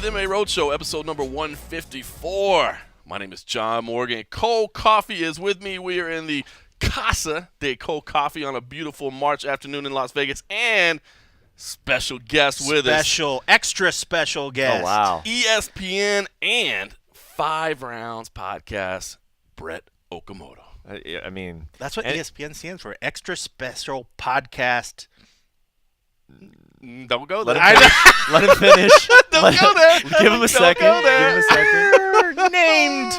MMA Roadshow, episode number 154. My name is John Morgan. Cold Coffee is with me. We are in the Casa de Cold Coffee on a beautiful March afternoon in Las Vegas, and special guest with us. Extra special guest. Oh, wow. ESPN and 5 Rounds podcast, Brett Okamoto. I mean, That's what ESPN stands for. Extra special podcast. Don't go there. let him finish. Don't go there. Give him a second. Go there. Give him a second. Named.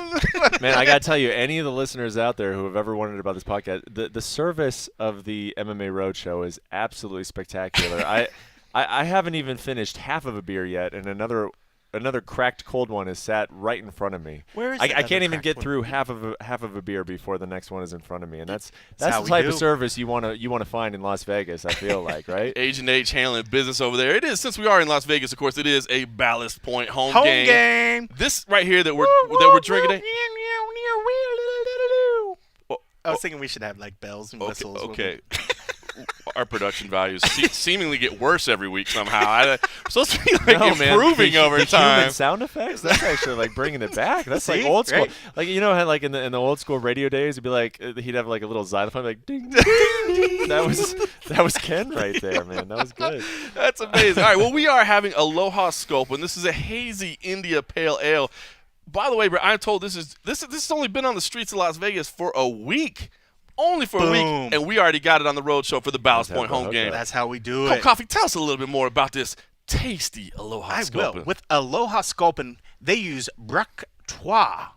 Man, I got to tell you, any of the listeners out there who have ever wondered about this podcast, the service of the MMA Roadshow is absolutely spectacular. I haven't even finished half of a beer yet, and another cracked cold one is sat right in front of me. Where is I can't even get through half of a beer before the next one is in front of me, and that's how the we type do. of service you want to find in Las Vegas. I feel like, right? Agent H handling business over there. It is, since we are in Las Vegas, of course, it is a Ballast Point home game. This right here that we're drinking. I was thinking we should have like bells and whistles. Okay. Our production values seemingly get worse every week somehow. We're supposed to be like improving over time. Human sound effects? That's actually like bringing it back. That's like old school. Right. Like, you know how like in the old school radio days, it'd be like he'd have like a little xylophone like ding ding ding. That was Ken right there, man. That was good. That's amazing. All right, well, we are having Aloha Scope, and this is a hazy India Pale Ale. By the way, Brett, I'm told this has only been on the streets of Las Vegas for a week. Only for a week, and we already got it on the road show for the Ballast Point home game. That's how we do Cold it. Coffee, tell us a little bit more about this tasty Aloha I Scope. will. With Aloha Sculpin, they use Bruxtois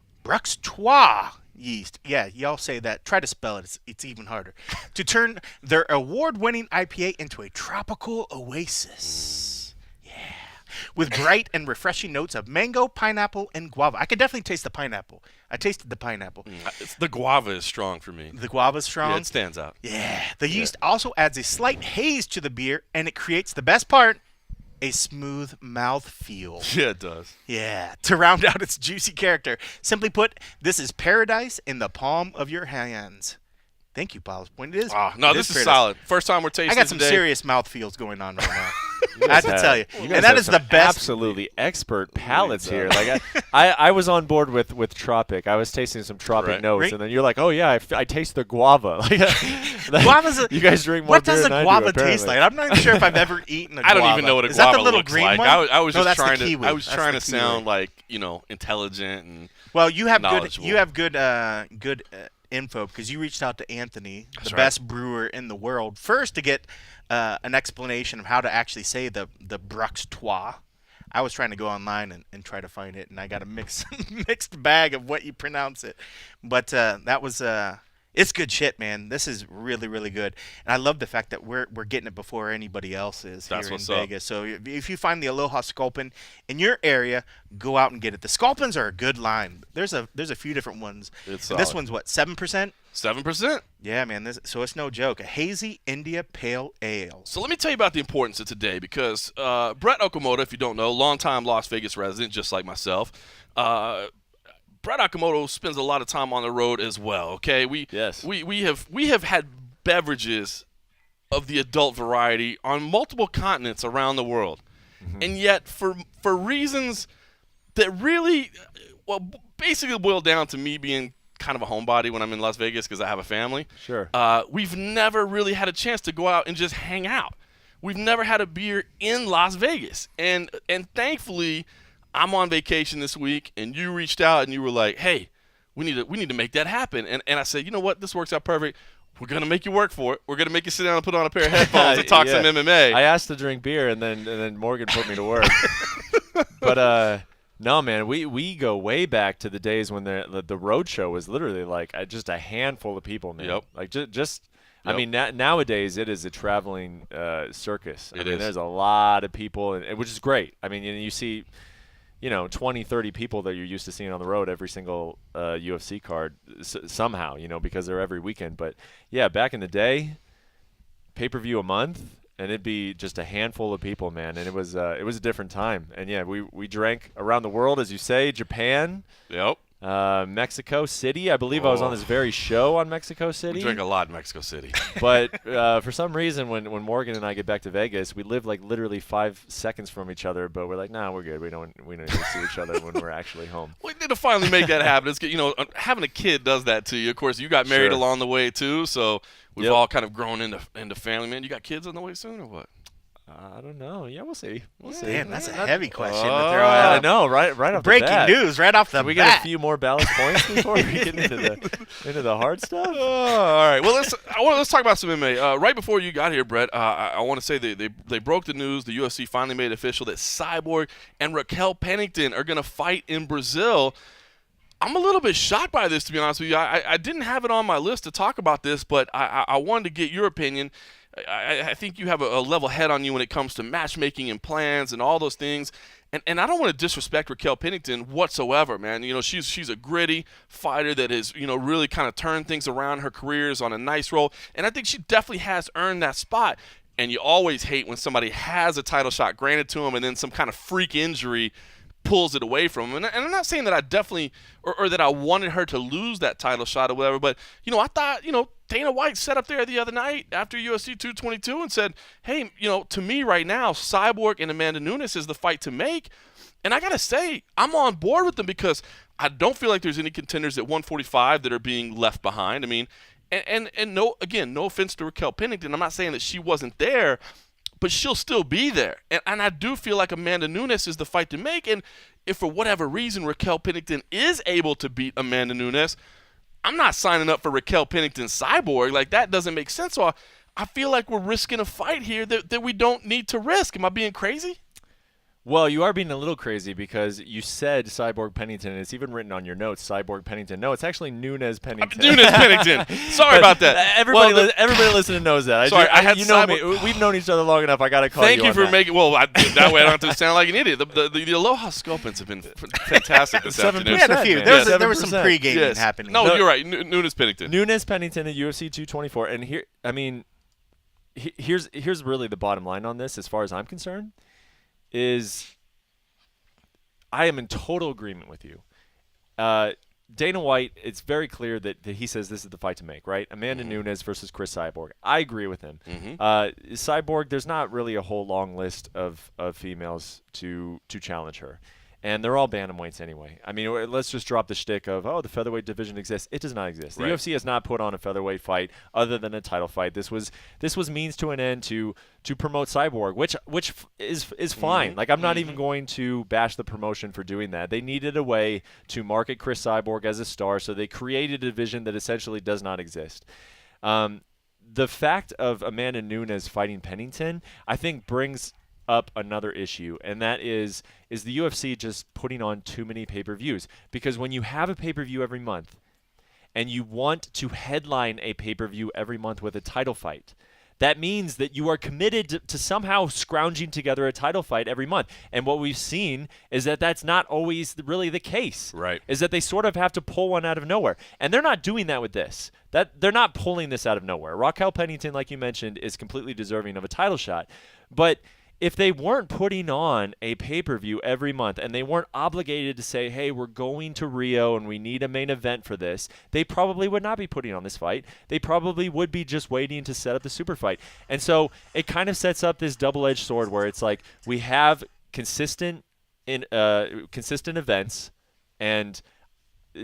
yeast. Yeah, y'all say that. Try to spell it. It's even harder. To turn their award-winning IPA into a tropical oasis. With bright and refreshing notes of mango, pineapple, and guava. I could definitely taste the pineapple. I tasted the pineapple. The guava is strong for me. The guava's strong. Yeah, it stands out. Yeah. The yeast also adds a slight haze to the beer, and it creates the best part, a smooth mouthfeel. Yeah, it does. Yeah. To round out its juicy character. Simply put, this is paradise in the palm of your hands. Thank you, Ballast Point. It is. This is solid. First time we're tasting I got some today. serious mouthfeels going on right now. I have to tell you. You guys And that have is some the best. absolutely expert palates here. Like I was on board with Tropic. I was tasting some Tropic notes, Right. and then you're like, oh yeah, I taste the guava. Like, Guava's you guys drink more What beer does a than I do, guava taste apparently. like? I'm not even sure if I've ever eaten a guava. I don't even know what a Is guava that the little looks green like. one? I was No, just that's the trying to. kiwi. I was That's trying the to kiwi. sound like intelligent and. Well, you have knowledgeable. good info because you reached out to Anthony, That's the right. best brewer in the world, first to get an explanation of how to actually say the Bruxtois. I was trying to go online and try to find it, and I got a mixed bag of what you pronounce it. But that was it's good shit, man. This is really, really good, and I love the fact that we're getting it before anybody else is That's here in what's up. Vegas. So if you find the Aloha Sculpin in your area, go out and get it. The Sculpins are a good line. There's a few different ones. It's And this solid. one's what, 7%? 7%. Yeah, man. So it's no joke. A hazy India Pale Ale. So let me tell you about the importance of today because Brett Okamoto, if you don't know, longtime Las Vegas resident, just like myself. Brett Okamoto spends a lot of time on the road as well. Okay, we have had beverages of the adult variety on multiple continents around the world, and yet for reasons that really, basically boil down to me being kind of a homebody when I'm in Las Vegas because I have a family. Sure. We've never really had a chance to go out and just hang out. We've never had a beer in Las Vegas, and thankfully, I'm on vacation this week, and you reached out and you were like, "Hey, we need to make that happen." And I said, "You know what? This works out perfect. We're gonna make you work for it. We're gonna make you sit down and put on a pair of headphones and talk some MMA." I asked to drink beer, and then Morgan put me to work. But no, man, we go way back to the days when the road show was literally like just a handful of people, man. Yep. Like just. Yep. I mean, nowadays it is a traveling circus. It I mean, is. There's a lot of people, and which is great. I mean, you see, 20, 30 people that you're used to seeing on the road every single UFC card somehow, because they're every weekend. But yeah, back in the day, pay-per-view a month, and it'd be just a handful of people, man. And it was a different time. And yeah, we drank around the world, as you say, Japan. Yep. Mexico City. I believe I was on this very show on Mexico City. We drink a lot in Mexico City. But for some reason, when Morgan and I get back to Vegas, we live like literally 5 seconds from each other. But we're like, nah, we're good. We don't need to see each other when we're actually home. We need to finally make that happen. It's, having a kid does that to you. Of course, you got married along the way too, so we've all kind of grown into family. Man, you got kids on the way soon or what? I don't know. Yeah, we'll see. Damn, that's a heavy question to throw I out. know, right off Breaking the bat. news right off the bat. We get a few more ballast points before we get into the hard stuff. All right. Well, let's talk about some MMA. Right before you got here, Brett, I want to say they broke the news. The UFC finally made it official that Cyborg and Raquel Pennington are going to fight in Brazil. I'm a little bit shocked by this, to be honest with you. I didn't have it on my list to talk about this, but I wanted to get your opinion. I think you have a level head on you when it comes to matchmaking and plans and all those things. And I don't want to disrespect Raquel Pennington whatsoever, man. She's a gritty fighter that has, really kind of turned things around. Her career is on a nice roll. And I think she definitely has earned that spot. And you always hate when somebody has a title shot granted to them and then some kind of freak injury pulls it away from him. And I'm not saying that I definitely or that I wanted her to lose that title shot or whatever, but, I thought, Dana White sat up there the other night after UFC 222 and said, hey, to me right now, Cyborg and Amanda Nunes is the fight to make. And I got to say, I'm on board with them because I don't feel like there's any contenders at 145 that are being left behind. I mean, and no offense to Raquel Pennington, I'm not saying that she wasn't there, but she'll still be there. And I do feel like Amanda Nunes is the fight to make. And if for whatever reason Raquel Pennington is able to beat Amanda Nunes, I'm not signing up for Raquel Pennington Cyborg. Like, that doesn't make sense. So I feel like we're risking a fight here that we don't need to risk. Am I being crazy? Well, you are being a little crazy because you said Cyborg Pennington, and it's even written on your notes, Cyborg Pennington. No, it's actually Nunes Pennington. Nunes Pennington. Sorry about that. Everybody listening knows that. Sorry, you know me. We've known each other long enough. I got to call you. Thank you for making. Well, that way I don't have to sound like an idiot. The Aloha Sculpins have been fantastic this afternoon. We had a few. There was some pre-gaming happening. No, you're right. Nunes Pennington. Nunes Pennington at UFC 224, and here, here's really the bottom line on this, as far as I'm concerned, is I am in total agreement with you. Dana White, it's very clear that he says this is the fight to make, right? Amanda Nunes versus Chris Cyborg. I agree with him. Cyborg, there's not really a whole long list of females to challenge her. And they're all bantamweights anyway. I mean, let's just drop the shtick of, the featherweight division exists. It does not exist. The UFC has not put on a featherweight fight other than a title fight. This was means to an end to promote Cyborg, which is fine. Like, I'm not even going to bash the promotion for doing that. They needed a way to market Chris Cyborg as a star, so they created a division that essentially does not exist. The fact of Amanda Nunes fighting Pennington, I think, brings up another issue, and that is the UFC just putting on too many pay-per-views? Because when you have a pay-per-view every month and you want to headline a pay-per-view every month with a title fight, that means that you are committed to somehow scrounging together a title fight every month. And what we've seen is that that's not always really the case. Right. Is that they sort of have to pull one out of nowhere. And they're not doing that with this. They're not pulling this out of nowhere. Raquel Pennington, like you mentioned, is completely deserving of a title shot. But if they weren't putting on a pay-per-view every month and they weren't obligated to say, hey, we're going to Rio and we need a main event for this, they probably would not be putting on this fight. They probably would be just waiting to set up the super fight. And so it kind of sets up this double-edged sword where it's like we have consistent events, and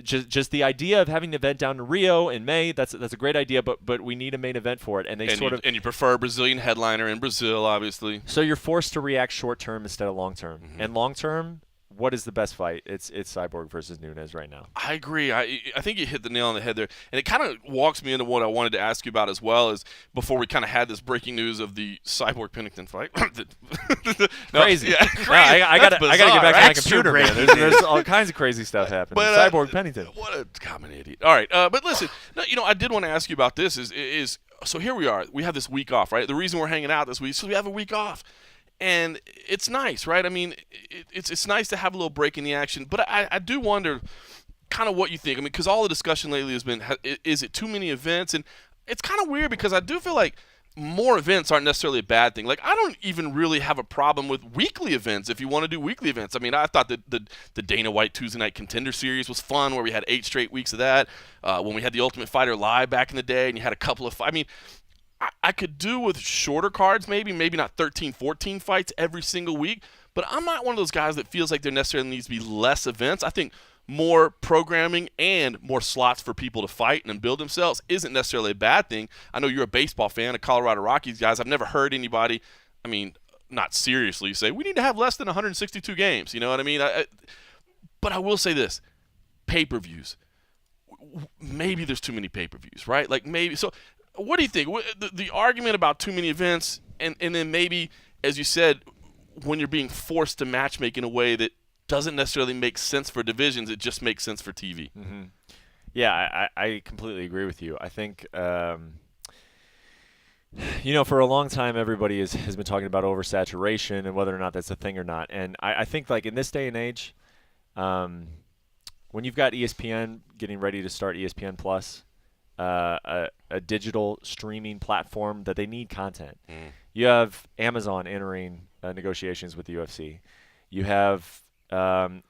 just the idea of having an event down in Rio in May, that's a great idea, but we need a main event for it. And you prefer a Brazilian headliner in Brazil, obviously. So you're forced to react short term instead of long term. And long term, what is the best fight? It's Cyborg versus Nunes right now. I agree. I think you hit the nail on the head there. And it kind of walks me into what I wanted to ask you about as well, is before we kind of had this breaking news of the Cyborg Pennington fight. Crazy. Yeah, crazy. I got to get back to my Extra computer, man. There's all kinds of crazy stuff happening. But, Cyborg Pennington. What a common idiot. All right. But listen, I did want to ask you about this is so here we are. We have this week off, right? The reason we're hanging out this week is so we have a week off. And it's nice, right? I mean, it's nice to have a little break in the action. But I do wonder kind of what you think. I mean, because all the discussion lately has been, is it too many events? And it's kind of weird because I do feel like more events aren't necessarily a bad thing. Like, I don't even really have a problem with weekly events if you want to do weekly events. I mean, I thought that the Dana White Tuesday Night Contender Series was fun, where we had 8 straight weeks of that. When we had the Ultimate Fighter Live back in the day, and you had a couple of – I mean, I could do with shorter cards maybe not 13, 14 fights every single week, but I'm not one of those guys that feels like there necessarily needs to be less events. I think more programming and more slots for people to fight and build themselves isn't necessarily a bad thing. I know you're a baseball fan, a Colorado Rockies guys. I've never heard anybody, I mean, not seriously say, we need to have less than 162 games. You know what I mean? But I will say this, pay-per-views. Maybe there's too many pay-per-views, right? Like maybe. So what do you think? The argument about too many events and then maybe, as you said, when you're being forced to matchmake in a way that doesn't necessarily make sense for divisions, it just makes sense for TV. Mm-hmm. Yeah, I completely agree with you. I think, for a long time, everybody has been talking about oversaturation and whether or not that's a thing or not. And I think, like, in this day and age, when you've got ESPN getting ready to start ESPN Plus, a digital streaming platform that they need content. You have Amazon entering negotiations with the UFC. You have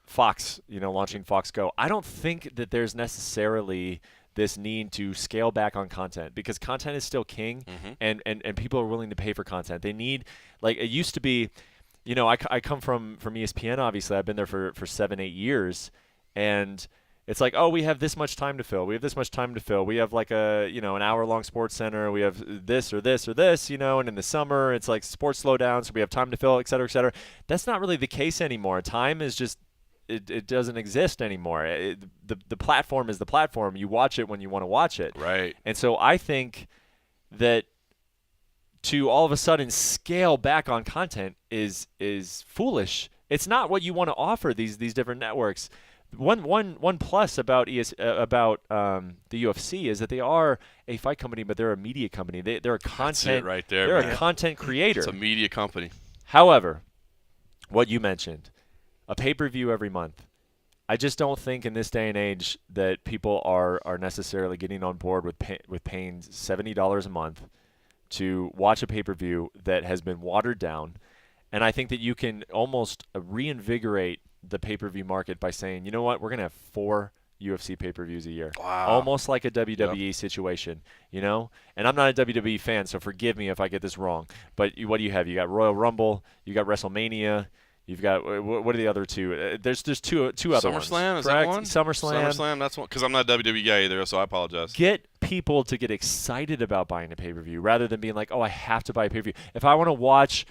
Fox, launching Fox Go. I don't think that there's necessarily this need to scale back on content because content is still king, and people are willing to pay for content. They need, like, it used to be, I come from ESPN, obviously. I've been there for 7-8 years, and it's like, oh, we have this much time to fill. We have this much time to fill. We have like an hour-long sports center. We have this or this or this, and in the summer it's like sports slow down, so we have time to fill, et cetera, et cetera. That's not really the case anymore. Time is just, it doesn't exist anymore. The platform is the platform. You watch it when you want to watch it. Right. And so I think that to all of a sudden scale back on content is foolish. It's not what you want to offer these different networks. One plus about the UFC is that they are a fight company, but they're a media company. They're a content. That's it right there. They're man. a content creator. It's a media company. However, what you mentioned, a pay-per-view every month. I just don't think in this day and age that people are necessarily getting on board with paying $70 a month to watch a pay-per-view that has been watered down. And I think that you can almost reinvigorate the pay-per-view market by saying, you know what, we're going to have 4 UFC pay-per-views a year. Wow. Almost like a WWE situation, And I'm not a WWE fan, so forgive me if I get this wrong. But what do you have? You got Royal Rumble, you got WrestleMania, you've got, what are the other two? There's two other ones. SummerSlam, is correct? that one? SummerSlam, that's one. Because I'm not a WWE guy either, so I apologize. Get people to get excited about buying a pay-per-view rather than being like, oh, I have to buy a pay-per-view. If I want to watch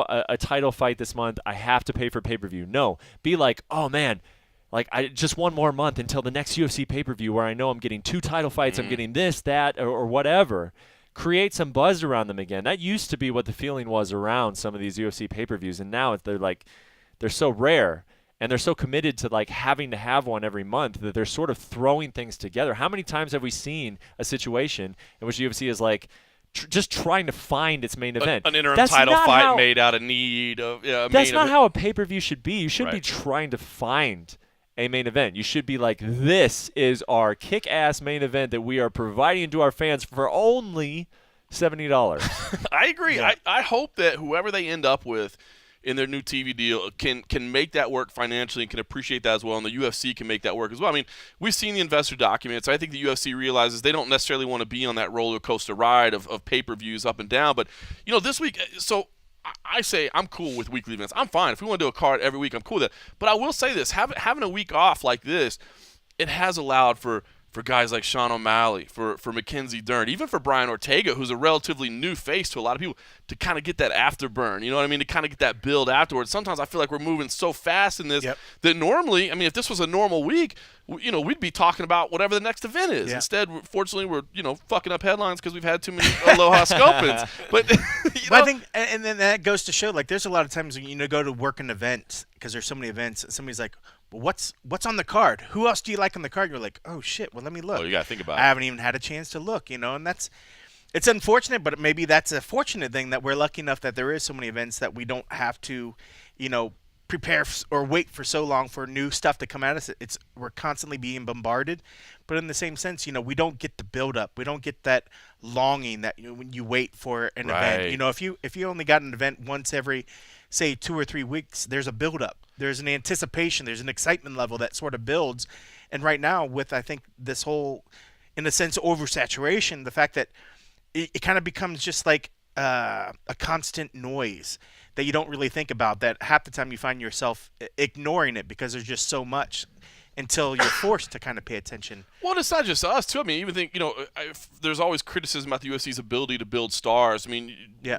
a title fight this month, I have to pay for pay-per-view. No. Be like, oh, man, like I just one more month until the next UFC pay-per-view where I know I'm getting 2 title fights, I'm getting this, that, or whatever. Create some buzz around them again. That used to be what the feeling was around some of these UFC pay-per-views, and now they're so rare, and they're so committed to like having to have one every month that they're sort of throwing things together. How many times have we seen a situation in which UFC is like, just trying to find its main event. An interim title fight made out of need. That's not how a pay-per-view should be. You shouldn't be trying to find a main event. You should be like, this is our kick-ass main event that we are providing to our fans for only $70. I agree. Yeah. I hope that whoever they end up with in their new TV deal can make that work financially and can appreciate that as well, and the UFC can make that work as well. I mean, we've seen the investor documents. I think the UFC realizes they don't necessarily want to be on that roller coaster ride of pay-per-views up and down. But, this week, so I say I'm cool with weekly events. I'm fine. If we want to do a card every week, I'm cool with that. But I will say this, having a week off like this, it has allowed for guys like Sean O'Malley, for Mackenzie Dern, even for Brian Ortega, who's a relatively new face to a lot of people, to kind of get that afterburn, you know what I mean, to kind of get that build afterwards. Sometimes I feel like we're moving so fast in this that normally, I mean, if this was a normal week, we'd be talking about whatever the next event is. Yeah. Instead, fortunately, we're fucking up headlines because we've had too many Aloha Scopins. But, I think, and then that goes to show, like, there's a lot of times when you go to work an event because there's so many events, and somebody's like, well, what's on the card? Who else do you like on the card? You're like, oh shit, well, let me look. Oh, you gotta think about it. I haven't even had a chance to look, and it's unfortunate, but maybe that's a fortunate thing that we're lucky enough that there is so many events that we don't have to, prepare or wait for so long for new stuff to come at us. We're constantly being bombarded, but in the same sense, we don't get the build up. We don't get that longing that when you wait for an event. If you only got an event once every, say, 2 or 3 weeks, there's a build up. There's an anticipation. There's an excitement level that sort of builds. And right now, with I think this whole, in a sense, oversaturation, the fact that it kind of becomes just like a constant noise that you don't really think about, that half the time you find yourself ignoring it because there's just so much until you're forced to kind of pay attention. Well, it's not just us, too. I mean, even think, there's always criticism about the UFC's ability to build stars. I mean,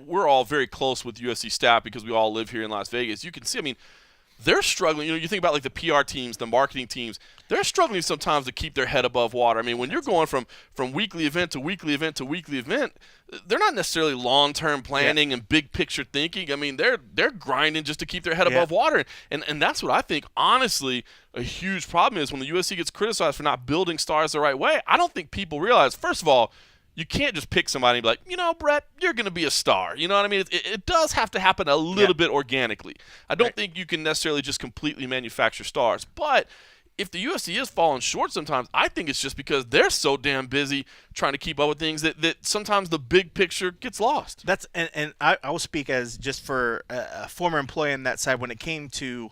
we're all very close with UFC staff because we all live here in Las Vegas. You can see, I mean, they're struggling. You think about like the PR teams, the marketing teams, they're struggling sometimes to keep their head above water. I mean, when you're going from weekly event to weekly event to weekly event, they're not necessarily long-term planning and big picture thinking. I mean, they're grinding just to keep their head above water. And that's what I think, honestly, a huge problem is when the UFC gets criticized for not building stars the right way. I don't think people realize, first of all, you can't just pick somebody and be like, Brett, you're going to be a star. You know what I mean? It does have to happen a little bit organically. I don't think you can necessarily just completely manufacture stars. But if the UFC is falling short sometimes, I think it's just because they're so damn busy trying to keep up with things that sometimes the big picture gets lost. And I will speak as just for a former employee on that side. When it came to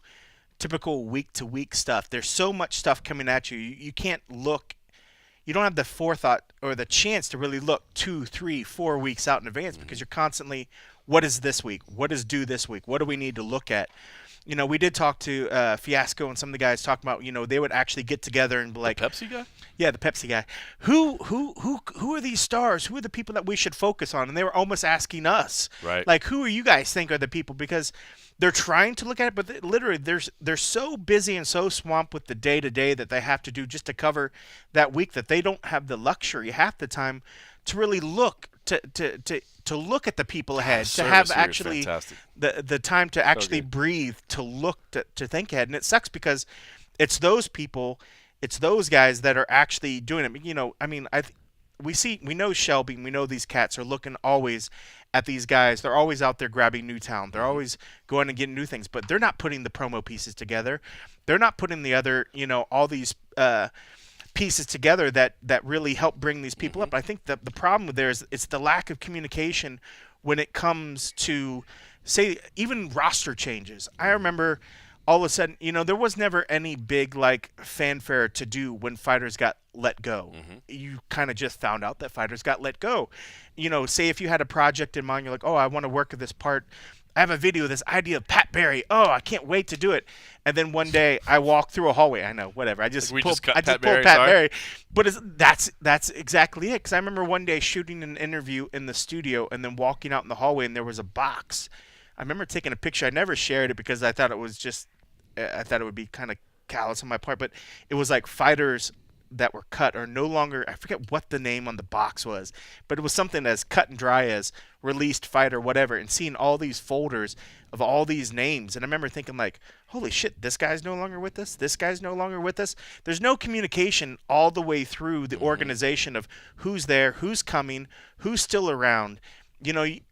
typical week-to-week stuff, there's so much stuff coming at you. You can't look. You don't have the forethought or the chance to really look 2, 3, 4 weeks out in advance because you're constantly, what is this week? What is due this week? What do we need to look at? We did talk to Fiasco and some of the guys talking about, they would actually get together and be like, the Pepsi guy? Yeah, the Pepsi guy. Who are these stars? Who are the people that we should focus on? And they were almost asking us, right? Like, who are you guys think are the people? Because they're trying to look at it, but literally they're so busy and so swamped with the day-to-day that they have to do just to cover that week that they don't have the luxury half the time to really look to look at the people ahead, to have actually the time to actually breathe, to look, to think ahead. And it sucks because it's those people, it's those guys that are actually doing it. We know Shelby, we know these cats are looking always at these guys. They're always out there grabbing new talent. They're always going and getting new things, but they're not putting the promo pieces together. They're not putting the other, all these pieces together that really help bring these people up. I think that the problem there is it's the lack of communication when it comes to, say, even roster changes. I remember all of a sudden, there was never any big fanfare to do when fighters got let go. You kind of just found out that fighters got let go. Say if you had a project in mind, you're like, oh, I want to work with this part. I have a video of this idea of Pat Barry. Oh, I can't wait to do it. And then one day I walk through a hallway. I know, whatever. I just pulled Pat Barry. But that's exactly it. Because I remember one day shooting an interview in the studio and then walking out in the hallway and there was a box. I remember taking a picture. I never shared it because I thought it would be kind of callous on my part. But it was like fighters that were cut are no longer, I forget what the name on the box was, but it was something as cut and dry as released fighter, whatever, and seeing all these folders of all these names. And I remember thinking holy shit, this guy's no longer with us. This guy's no longer with us. There's no communication all the way through the organization of who's there, who's coming, who's still around.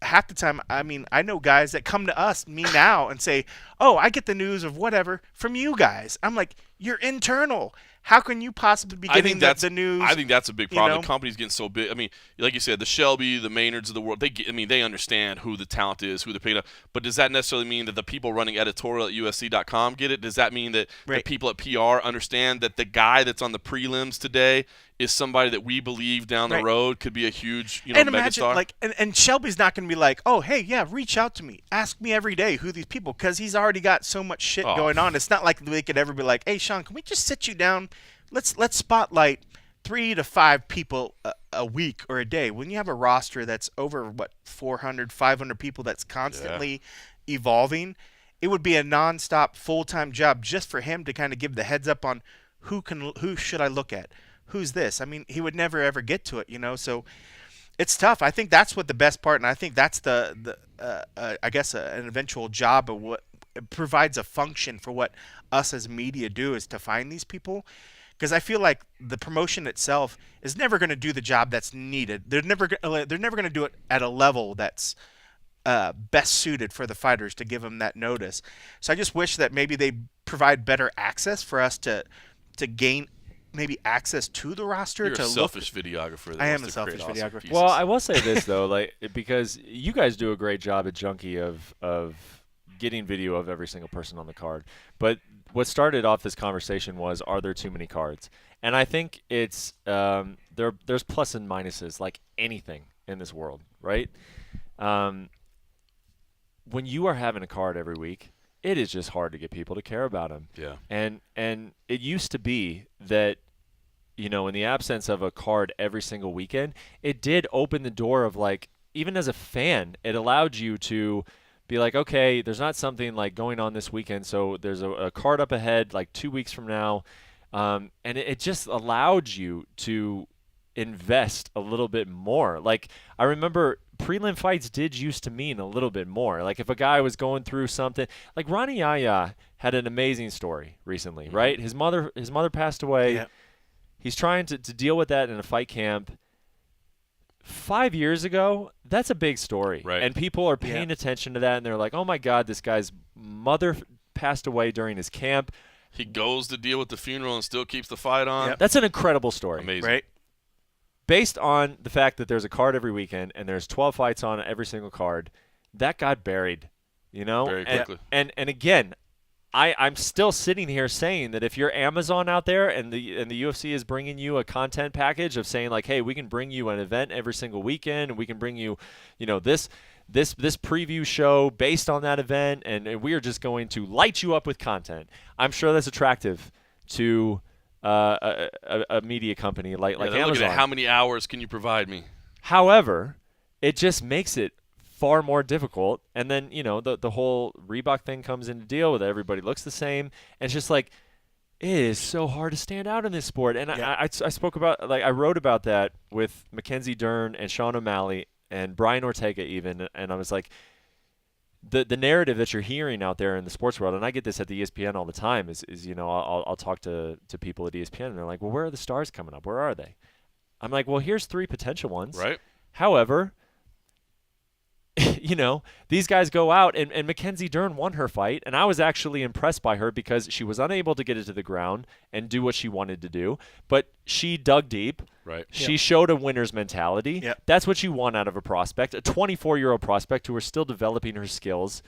Half the time, I know guys that come to me now and say, oh, I get the news of whatever from you guys. I'm like, you're internal. How can you possibly be getting the news? I think that's a big problem. The company's getting so big. Like you said, the Shelby, the Maynards of the world, they understand who the talent is, who they're picking up. But does that necessarily mean that the people running editorial at UFC.com get it? Does that mean that the people at PR understand that the guy that's on the prelims today is somebody that we believe down the road could be a huge, and imagine, megastar? And Shelby's not going to be like, oh, hey, yeah, reach out to me. Ask me every day who these people, because he's already got so much shit going on. It's not like they could ever be like, hey, Sean, can we just sit you down? Let's spotlight 3 to 5 people a week or a day. When you have a roster that's over 400, 500 people that's constantly evolving, it would be a nonstop full-time job just for him to kind of give the heads up on who should I look at, who's this. He would never ever get to it, So it's tough. I think that's what the best part, and I think that's the I guess an eventual job of what it provides a function for what us as media do, is to find these people. Because I feel like the promotion itself is never going to do the job that's needed. They're never going to do it at a level that's best suited for the fighters to give them that notice. So I just wish that maybe they provide better access for us to gain maybe access to the roster. You're to a selfish videographer. I am a selfish videographer. Well, I will say this though, like, because you guys do a great job at Junkie of getting video of every single person on the card. But what started off this conversation was, are there too many cards? And I think it's there's plus and minuses like anything in this world, right? When you are having a card every week, it is just hard to get people to care about them. Yeah. And it used to be that, you know, in the absence of a card every single weekend, it did open the door of, like, even as a fan, it allowed you to be like, okay, there's not something like going on this weekend, so there's a card up ahead like 2 weeks from now. And it just allowed you to invest a little bit more. Like, I remember prelim fights did used to mean a little bit more. Like, if a guy was going through something, like Ronnie Yaya had an amazing story recently, right? His mother passed away. Yeah. He's trying to deal with that in a fight camp. 5 years ago, that's a big story. Right. And people are paying attention to that, and they're like, oh my God, this guy's mother passed away during his camp. He goes to deal with the funeral and still keeps the fight on. Yep. That's an incredible story. Amazing. Right? Based on the fact that there's a card every weekend and there's 12 fights on every single card, that got buried, you know? Very quickly. And again, I'm still sitting here saying that if you're Amazon out there and the UFC is bringing you a content package of saying, like, hey, we can bring you an event every single weekend, and we can bring you, you know, this preview show based on that event, and we are just going to light you up with content. I'm sure that's attractive to a media company like Amazon. Looking at how many hours can you provide me? However, it just makes it far more difficult. And then, you know, the whole Reebok thing comes into deal with it. Everybody looks the same. And it's just like, it is so hard to stand out in this sport. And I spoke about, like, I wrote about that with Mackenzie Dern and Sean O'Malley and Brian Ortega even. And I was like, the narrative that you're hearing out there in the sports world, and I get this at the ESPN all the time, is you know, I'll talk to people at ESPN, and they're like, well, where are the stars coming up? Where are they? I'm like, well, here's 3 potential ones. Right. However, you know, these guys go out, and Mackenzie Dern won her fight, and I was actually impressed by her because she was unable to get it to the ground and do what she wanted to do, but she dug deep. Right. She showed a winner's mentality. Yep. That's what you want out of a prospect, a 24-year-old prospect who is still developing her skills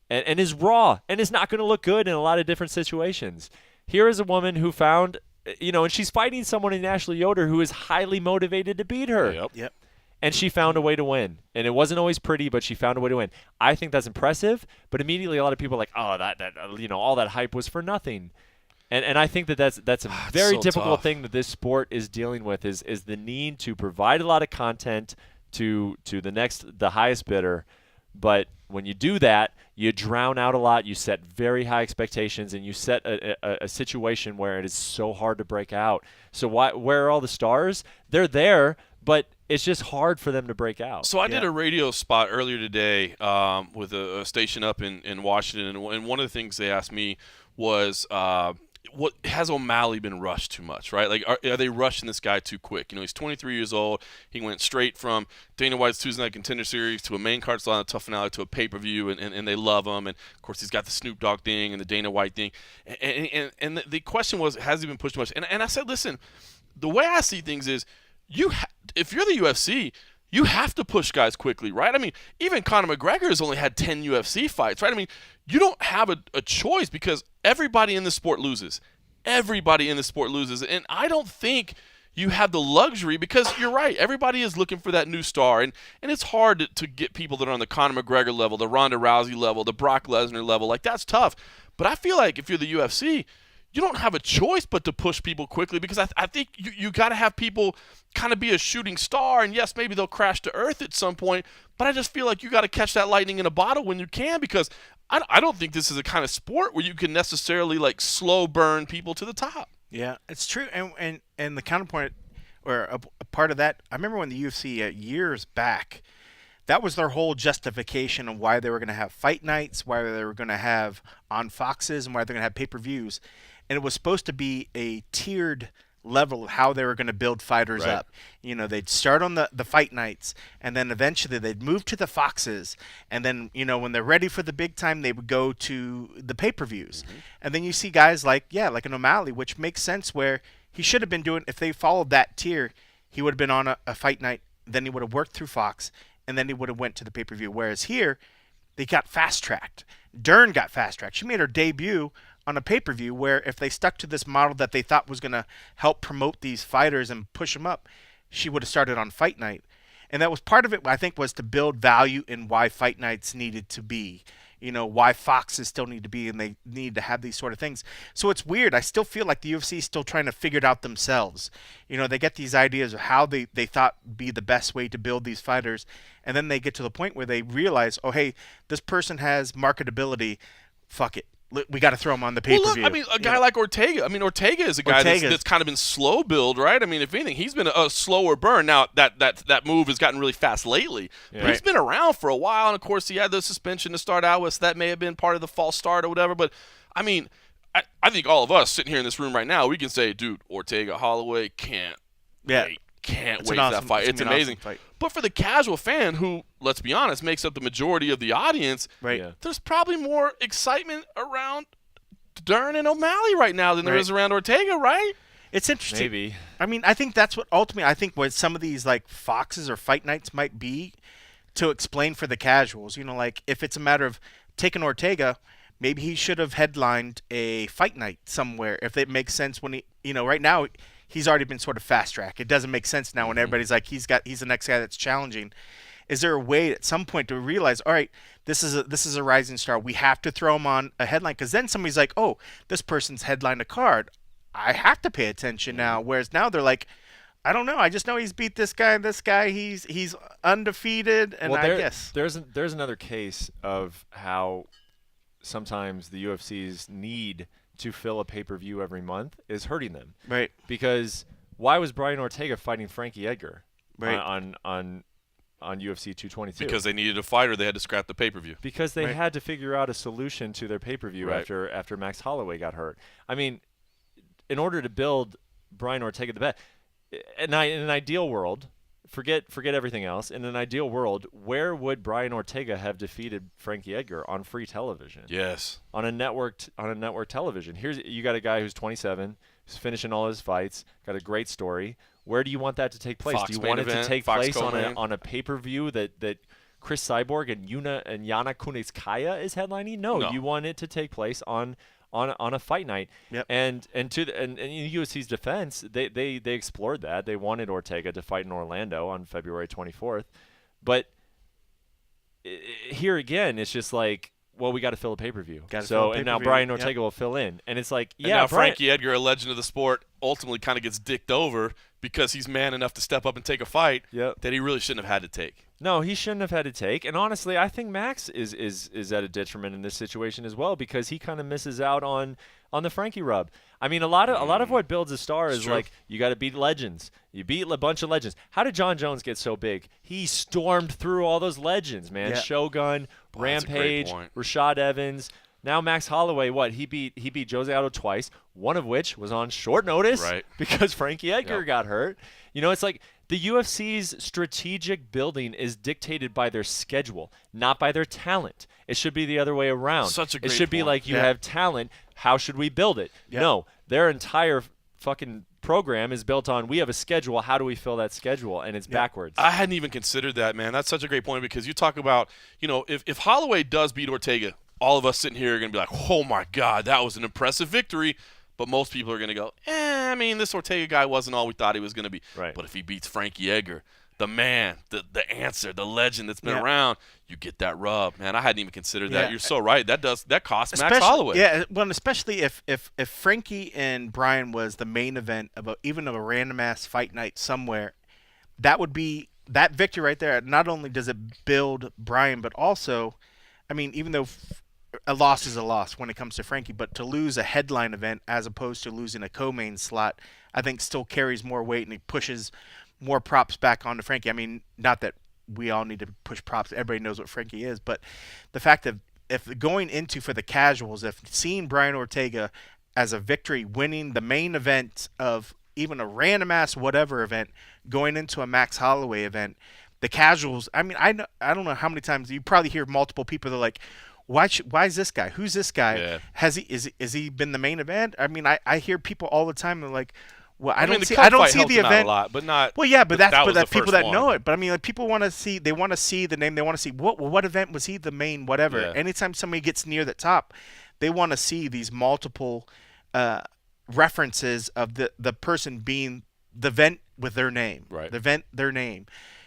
and is raw and is not going to look good in a lot of different situations. Here is a woman who found, you know, and she's fighting someone in Ashley Yoder who is highly motivated to beat her. Yep. And she found a way to win. And it wasn't always pretty, but she found a way to win. I think that's impressive, but immediately a lot of people are like, oh, that you know, all that hype was for nothing. And I think that's a very so difficult tough. thing that this sport is dealing with is the need to provide a lot of content to the highest bidder. But when you do that, you drown out a lot, you set very high expectations, and you set a situation where it is so hard to break out. So where are all the stars? They're there, but it's just hard for them to break out. So I did a radio spot earlier today with a station up in Washington, and one of the things they asked me was, what has O'Malley been rushed too much, right? Like, are they rushing this guy too quick? You know, he's 23 years old. He went straight from Dana White's Tuesday Night Contender Series to a main card slot on a tough finale to a pay-per-view, and they love him. And, of course, he's got the Snoop Dogg thing and the Dana White thing. And the question was, has he been pushed too much? And I said, listen, the way I see things is, if you're the UFC, you have to push guys quickly, right? I mean, even Conor McGregor has only had 10 UFC fights, right? I mean, you don't have a choice because everybody in the sport loses. Everybody in the sport loses. And I don't think you have the luxury because you're right. Everybody is looking for that new star. And it's hard to get people that are on the Conor McGregor level, the Ronda Rousey level, the Brock Lesnar level. Like, that's tough. But I feel like if you're the UFC, you don't have a choice but to push people quickly because I think you got to have people kind of be a shooting star. And, yes, maybe they'll crash to earth at some point, but I just feel like you got to catch that lightning in a bottle when you can because I don't think this is a kind of sport where you can necessarily, like, slow burn people to the top. Yeah, it's true. And the counterpoint or a part of that, I remember when the UFC years back, that was their whole justification of why they were going to have fight nights, why they were going to have on Foxes, and why they're going to have pay-per-views. And it was supposed to be a tiered level of how they were going to build fighters up. You know, they'd start on the fight nights, and then eventually they'd move to the Foxes, and then, you know, when they're ready for the big time, they would go to the pay-per-views. And then you see guys like an O'Malley, which makes sense, where he should have been doing, if they followed that tier, he would have been on a fight night, then he would have worked through Fox, and then he would have went to the pay-per-view. Whereas here, they got fast-tracked. Dern got fast-tracked. She made her debut on a pay-per-view, where if they stuck to this model that they thought was going to help promote these fighters and push them up, she would have started on fight night. And that was part of it, I think, was to build value in why fight nights needed to be. You know, why Foxes still need to be, and they need to have these sort of things. So it's weird. I still feel like the UFC is still trying to figure it out themselves. You know, they get these ideas of how they thought be the best way to build these fighters, and then they get to the point where they realize, oh, hey, this person has marketability. Fuck it. We got to throw him on the pay-per-view. Well, look, I mean, a guy like Ortega. I mean, Ortega is a guy that's kind of been slow build, right? I mean, if anything, he's been a slower burn. Now, that move has gotten really fast lately. Yeah. But he's been around for a while, and, of course, he had the suspension to start out with, so that may have been part of the false start or whatever. But, I mean, I think all of us sitting here in this room right now, we can say, dude, Ortega Holloway can't wait. Can't wait for that fight. It's amazing. Awesome fight. But for the casual fan who, let's be honest, makes up the majority of the audience, there's probably more excitement around Dern and O'Malley right now than there is around Ortega, right? It's interesting. Maybe. I mean, I think that's what ultimately, I think what some of these like Foxes or fight nights might be to explain for the casuals. You know, like if it's a matter of taking Ortega, maybe he should have headlined a fight night somewhere if it makes sense when he, you know, right now he's already been sort of fast track. It doesn't make sense now when everybody's like he's the next guy that's challenging. Is there a way at some point to realize, all right, this is a rising star. We have to throw him on a headline, because then somebody's like, oh, this person's headlined a card. I have to pay attention now. Whereas now they're like, I don't know. I just know he's beat this guy. This guy, he's undefeated, and I guess there's another case of how sometimes the UFC's need to fill a pay-per-view every month is hurting them. Right. Because why was Brian Ortega fighting Frankie Edgar on UFC 222? Because they needed a fighter, they had to scrap the pay-per-view. Because they had to figure out a solution to their pay-per-view after Max Holloway got hurt. I mean, in order to build Brian Ortega the best, in an ideal world, forget everything else. In an ideal world, where would Brian Ortega have defeated Frankie Edgar? On free television? Yes. On a network television. You got a guy who's 27, who's finishing all his fights, got a great story. Where do you want that to take place? Fox do you want it to take place co-main on a pay-per-view that Chris Cyborg and Yana Kunitskaya is headlining? No, you want it to take place on a fight night. Yep. And in UFC's defense, they explored that. They wanted Ortega to fight in Orlando on February 24th. But here again, it's just like, well, we got to fill a pay-per-view. And now Brian Ortega will fill in. And it's like, and now Frankie Edgar, a legend of the sport, ultimately kind of gets dicked over because he's man enough to step up and take a fight that he really shouldn't have had to take. No, he shouldn't have had to take. And honestly, I think Max is at a detriment in this situation as well, because he kind of misses out on the Frankie rub. I mean, a lot of what builds a star is like, you got to beat legends. You beat a bunch of legends. How did Jon Jones get so big? He stormed through all those legends, man. Yeah. Shogun, Rampage, Rashad Evans. Now Max Holloway, he beat Jose Aldo twice, one of which was on short notice because Frankie Edgar got hurt. You know, it's like the UFC's strategic building is dictated by their schedule, not by their talent. It should be the other way around. Such a great It should be like, you have talent, how should we build it? Yeah. No, their entire fucking program is built on, we have a schedule, how do we fill that schedule? And it's backwards. I hadn't even considered that, man. That's such a great point, because you talk about, you know, if Holloway does beat Ortega, all of us sitting here are going to be like, oh, my God, that was an impressive victory. But most people are going to go, I mean, this Ortega guy wasn't all we thought he was going to be. Right. But if he beats Frankie Edgar, the man, the answer, the legend that's been around, you get that rub. Man, I hadn't even considered that. You're so right. That costs Max Holloway. Yeah, well, especially if Frankie and Brian was the main event of even of a random-ass fight night somewhere, that would be that victory right there. Not only does it build Brian, but also, I mean, even though a loss is a loss when it comes to Frankie, but to lose a headline event as opposed to losing a co-main slot, I think still carries more weight, and it pushes more props back onto Frankie. I mean, not that we all need to push props. Everybody knows what Frankie is, but the fact that if going into for the casuals, if seeing Brian Ortega as a victory, winning the main event of even a random ass whatever event going into a Max Holloway event, the casuals. I mean, I don't know how many times you probably hear multiple people that are like, why is this guy? Who's this guy? Yeah. Has he been the main event? I mean, I hear people all the time. They're like, well, I mean, don't see helped the him out event a lot, but not. Well, yeah, but that's was the people first that one. know it. But I mean, like, people want to see. They want to see the name. They want to see what event was he the main whatever. Yeah. Anytime somebody gets near the top, they want to see these multiple references of the person being the event with their name. Right. The event, their name.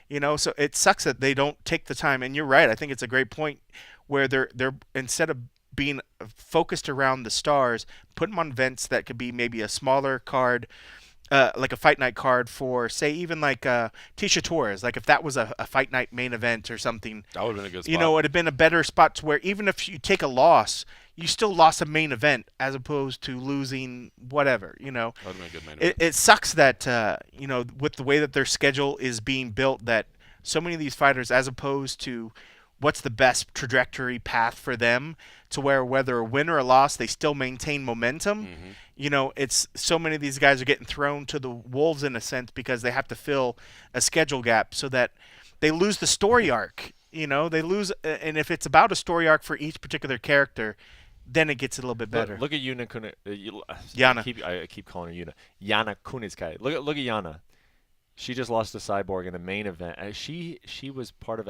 You know, so it sucks that they don't take the time. And you're right. I think it's a great point where they're instead of being focused around the stars, put them on events that could be maybe a smaller card, like a fight night card for, say, even like Tisha Torres. Like if that was a fight night main event or something, That would have been a good spot. you know, it would have been a better spot to where even if you take a loss, you still lost a main event as opposed to losing whatever, you know. That would have been a good main event. It sucks that, you know, with the way that their schedule is being built, that so many of these fighters, as opposed to what's the best trajectory path for them to where whether a win or a loss, they still maintain momentum. Mm-hmm. You know, it's so many of these guys are getting thrown to the wolves in a sense because they have to fill a schedule gap so that they lose the story arc. You know, they lose, and if it's about a story arc for each particular character, then it gets a little bit better. Look at Yuna Yana. I keep calling her Yuna. Yana Kunitskaya. Look at Yana. She just lost to Cyborg in the main event. She was part of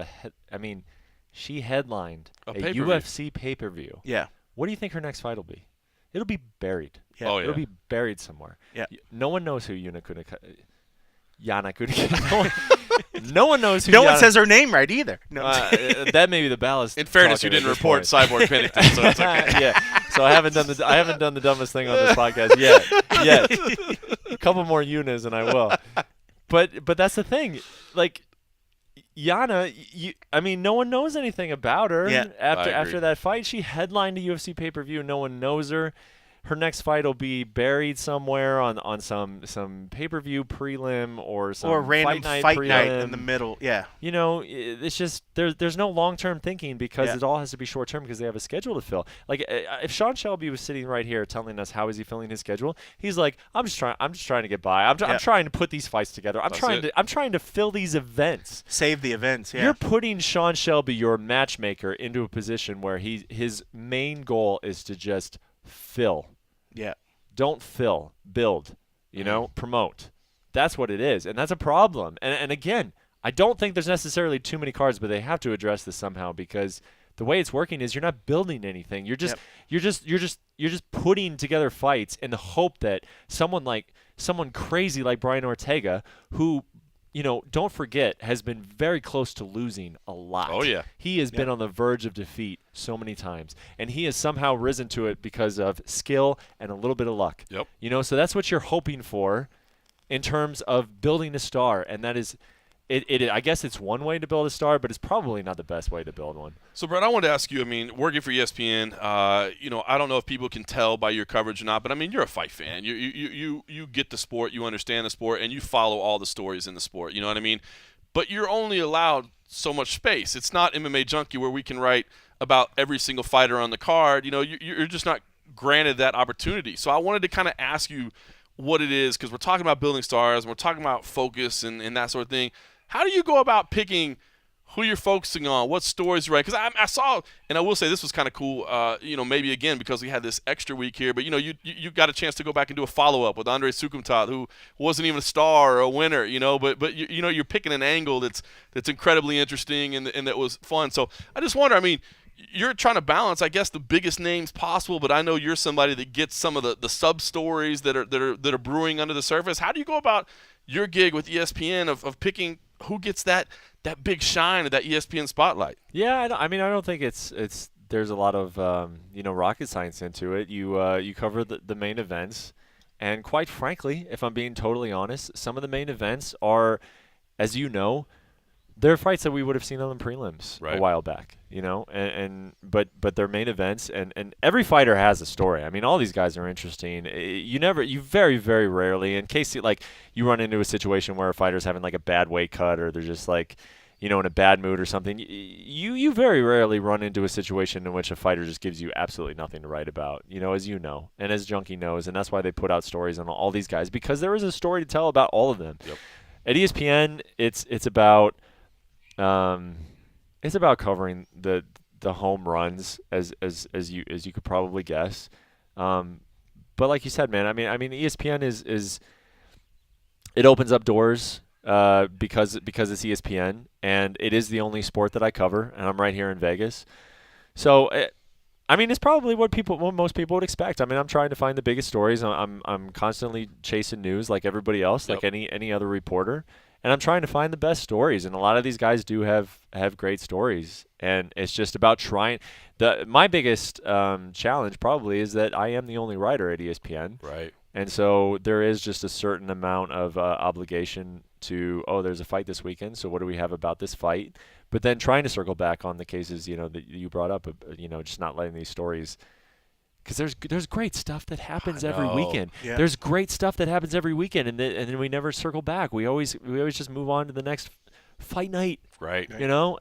she headlined a pay-per-view. UFC pay-per-view. Yeah. What do you think her next fight will be? It'll be buried. Yeah. Oh, yeah. It'll be buried somewhere. Yeah. No one knows who Yana Kunitskaya. No one knows who. No one Yana- says her name right either. No. that may be the ballast. In fairness, you talking didn't at this report point. Cyborg Pennington, so it's okay. Yeah. So I haven't done the dumbest thing on this podcast yet. A couple more Yunas and I will. But that's the thing. Like Yana, no one knows anything about her. Yeah. After that fight, she headlined a UFC pay-per-view. No one knows her. Her next fight will be buried somewhere on some pay-per-view prelim or some or a random fight fight prelim. night in the middle. Yeah. You know, it's just there's no long-term thinking because it all has to be short-term because they have a schedule to fill. Like if Sean Shelby was sitting right here telling us how is he filling his schedule, he's like, I'm just trying to get by. I'm trying to put these fights together. I'm trying to fill these events. Save the events. Yeah. You're putting Sean Shelby, your matchmaker, into a position where his main goal is to just fill. Yeah. Don't fill, build, promote. That's what it is, and that's a problem. And again, I don't think there's necessarily too many cards, but they have to address this somehow because the way it's working is you're not building anything. You're just putting together fights in the hope that someone crazy like Brian Ortega, who don't forget, has been very close to losing a lot. Oh, yeah. He has been on the verge of defeat so many times, and he has somehow risen to it because of skill and a little bit of luck. Yep. So that's what you're hoping for in terms of building a star, and that is I guess it's one way to build a star, but it's probably not the best way to build one. So, Brett, I wanted to ask you, working for ESPN, I don't know if people can tell by your coverage or not, but, you're a fight fan. You get the sport, you understand the sport, and you follow all the stories in the sport, you know what I mean? But you're only allowed so much space. It's not MMA Junkie where we can write about every single fighter on the card. You're just not granted that opportunity. So I wanted to kind of ask you what it is, because we're talking about building stars, and we're talking about focus and that sort of thing. How do you go about picking who you're focusing on, what stories you write? Because I saw, and I will say this was kind of cool, maybe again because we had this extra week here, but, you got a chance to go back and do a follow-up with Andre Sukumtat, who wasn't even a star or a winner, but you're picking an angle that's incredibly interesting and that was fun. So I just wonder, you're trying to balance, I guess, the biggest names possible, but I know you're somebody that gets some of the sub-stories that are brewing under the surface. How do you go about your gig with ESPN of picking who gets that big shine of that ESPN spotlight? Yeah, I don't think it's there's a lot of rocket science into it. You cover the main events, and quite frankly, if I'm being totally honest, some of the main events are, as you know, they're fights that we would have seen on the prelims a while back, but they're main events, and every fighter has a story. All these guys are interesting. You very, very rarely, in case you run into a situation where a fighter's having like a bad weight cut, or they're just like, in a bad mood or something, you very rarely run into a situation in which a fighter just gives you absolutely nothing to write about, as and as Junkie knows, and that's why they put out stories on all these guys, because there is a story to tell about all of them. Yep. At ESPN, it's about covering the home runs as you could probably guess. But like you said, man, I mean ESPN is it opens up doors because it's ESPN, and it is the only sport that I cover, and I'm right here in Vegas. So it's probably what most people would expect. I mean, I'm trying to find the biggest stories. I'm constantly chasing news like everybody else, like any other reporter. And I'm trying to find the best stories, and a lot of these guys do have great stories, and it's just about trying. My biggest challenge probably is that I am the only writer at ESPN, right? And so there is just a certain amount of obligation to, there's a fight this weekend, so what do we have about this fight? But then trying to circle back on the cases, that you brought up, just not letting these stories. Because there's great stuff that happens every weekend. Yeah. There's great stuff that happens every weekend, and then we never circle back. We always just move on to the next fight night. Right. And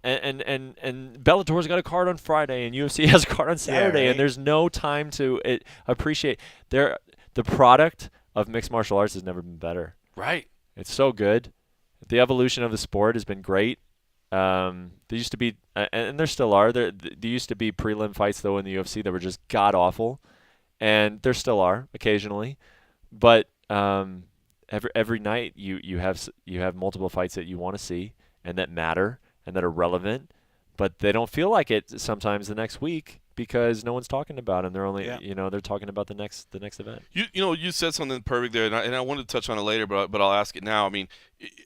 Bellator's got a card on Friday, and UFC has a card on Saturday, and there's no time to appreciate. The product of mixed martial arts has never been better. Right. It's so good. The evolution of the sport has been great. There used to be, and there still are, there used to be prelim fights, though, in the UFC that were just god-awful, and there still are occasionally. But every night you have multiple fights that you want to see and that matter and that are relevant, but they don't feel like it sometimes the next week because no one's talking about them. They're only, they're talking about the next event. You said something perfect there, and I wanted to touch on it later, but I'll ask it now. I mean,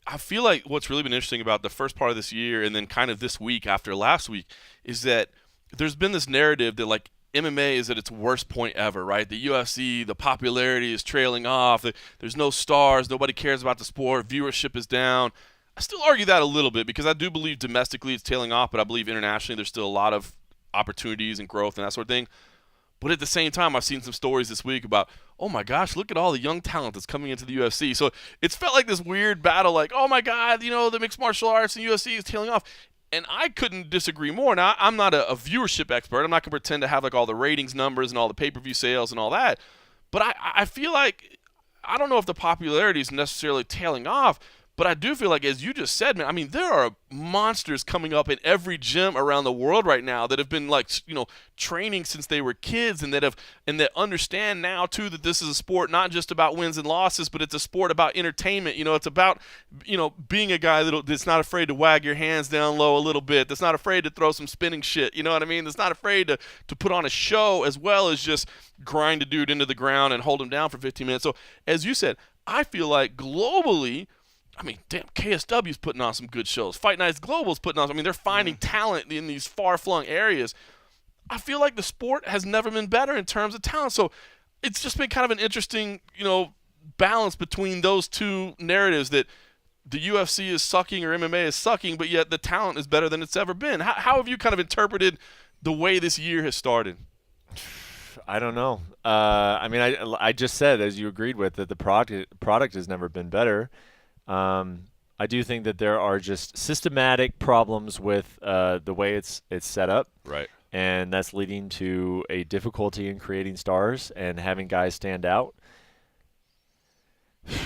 I feel like what's really been interesting about the first part of this year and then kind of this week after last week is that there's been this narrative that, like, MMA is at its worst point ever, right? The UFC, the popularity is trailing off. There's no stars. Nobody cares about the sport. Viewership is down. I still argue that a little bit because I do believe domestically it's tailing off, but I believe internationally there's still a lot of opportunities and growth and that sort of thing. But at the same time, I've seen some stories this week about, oh my gosh, look at all the young talent that's coming into the UFC. So it's felt like this weird battle, like, oh my God, the mixed martial arts and UFC is tailing off. And I couldn't disagree more. Now, I'm not a viewership expert. I'm not going to pretend to have like all the ratings numbers and all the pay-per-view sales and all that. But I feel like, I don't know if the popularity is necessarily tailing off, but I do feel like, as you just said, man, I mean, there are monsters coming up in every gym around the world right now that have been, like, training since they were kids and that understand now, too, that this is a sport not just about wins and losses, but it's a sport about entertainment. It's about, being a guy that's not afraid to wag your hands down low a little bit, that's not afraid to throw some spinning shit, you know what I mean? That's not afraid to put on a show as well as just grind a dude into the ground and hold him down for 15 minutes. So, as you said, I feel like globally, I mean, damn, KSW's putting on some good shows. Fight Nights Global's putting on. I mean, they're finding talent in these far-flung areas. I feel like the sport has never been better in terms of talent. So it's just been kind of an interesting, balance between those two narratives that the UFC is sucking or MMA is sucking, but yet the talent is better than it's ever been. How have you kind of interpreted the way this year has started? I don't know. I just said, as you agreed with, that the product has never been better. I do think that there are just systematic problems with the way it's set up. Right. And that's leading to a difficulty in creating stars and having guys stand out.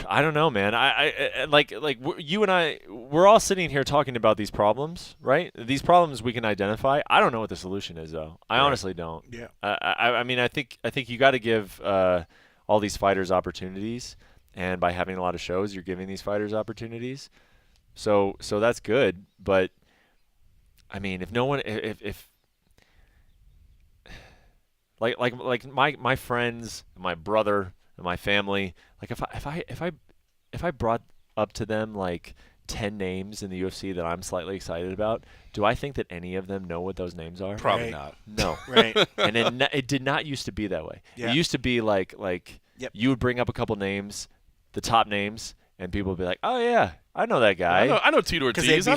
I don't know, man. I like you and I, we're all sitting here talking about these problems, right? These problems we can identify. I don't know what the solution is, though. I honestly don't. Yeah. I think you got to give all these fighters opportunities. And by having a lot of shows, you're giving these fighters opportunities. So that's good. But I mean, if no one, if like my friends, my brother, and my family, like if I brought up to them like 10 names in the UFC that I'm slightly excited about, do I think that any of them know what those names are? Probably not. No. Right. And it did not used to be that way. Yeah. It used to be like Yep. you would bring up a couple names, the top names, and people would be like, "Oh yeah, I know that guy." I know Tito Ortiz. I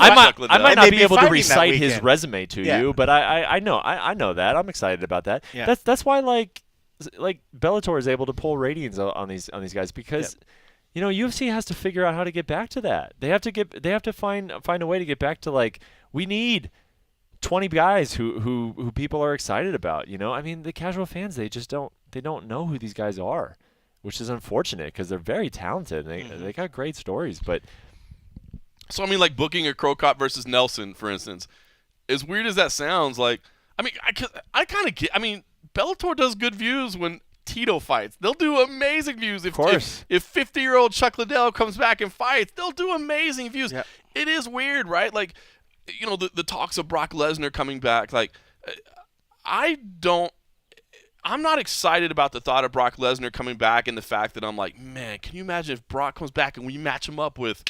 might not be able to fighting recite that his weekend. resume to you, but I know that. I'm excited about that. Yeah. That's why like Bellator is able to pull ratings on these guys because UFC has to figure out how to get back to that. They have to find a way to get back to, like, we need 20 guys who people are excited about. I mean, the casual fans, they don't know who these guys are, which is unfortunate because they're very talented and they got great stories. But so, I mean, like booking a Crow Cop versus Nelson, for instance, as weird as that sounds, like, I mean, I kind of get. I mean, Bellator does good views when Tito fights. They'll do amazing views. If 50-year-old Chuck Liddell comes back and fights, they'll do amazing views. Yeah. It is weird, right? Like, the talks of Brock Lesnar coming back. Like, I'm not excited about the thought of Brock Lesnar coming back, and the fact that I'm like, man, can you imagine if Brock comes back and we match him up with,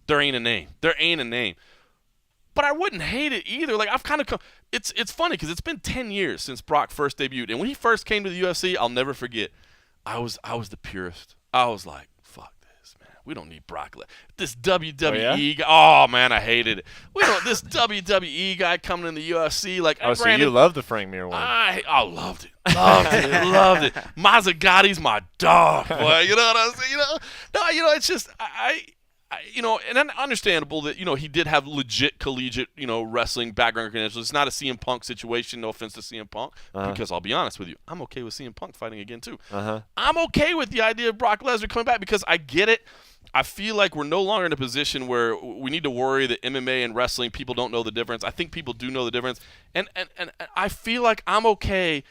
there ain't a name. But I wouldn't hate it either. Like, I've kind of it's funny because it's been 10 years since Brock first debuted, and when he first came to the UFC, I'll never forget. I was the purist. I was like, fuck this, man. We don't need Brock. This WWE guy. Oh man, I hated it. We don't this WWE guy coming in the UFC. Like, so you love the Frank Mir one? I loved it. Loved it. Mazzagati's my dog, boy. You know what I'm saying? No, it's just and understandable that, he did have legit collegiate, wrestling background credentials. It's not a CM Punk situation, no offense to CM Punk, because I'll be honest with you, I'm okay with CM Punk fighting again too. I'm okay with the idea of Brock Lesnar coming back because I get it. I feel like we're no longer in a position where we need to worry that MMA and wrestling, people don't know the difference. I think people do know the difference. And I feel like I'm okay.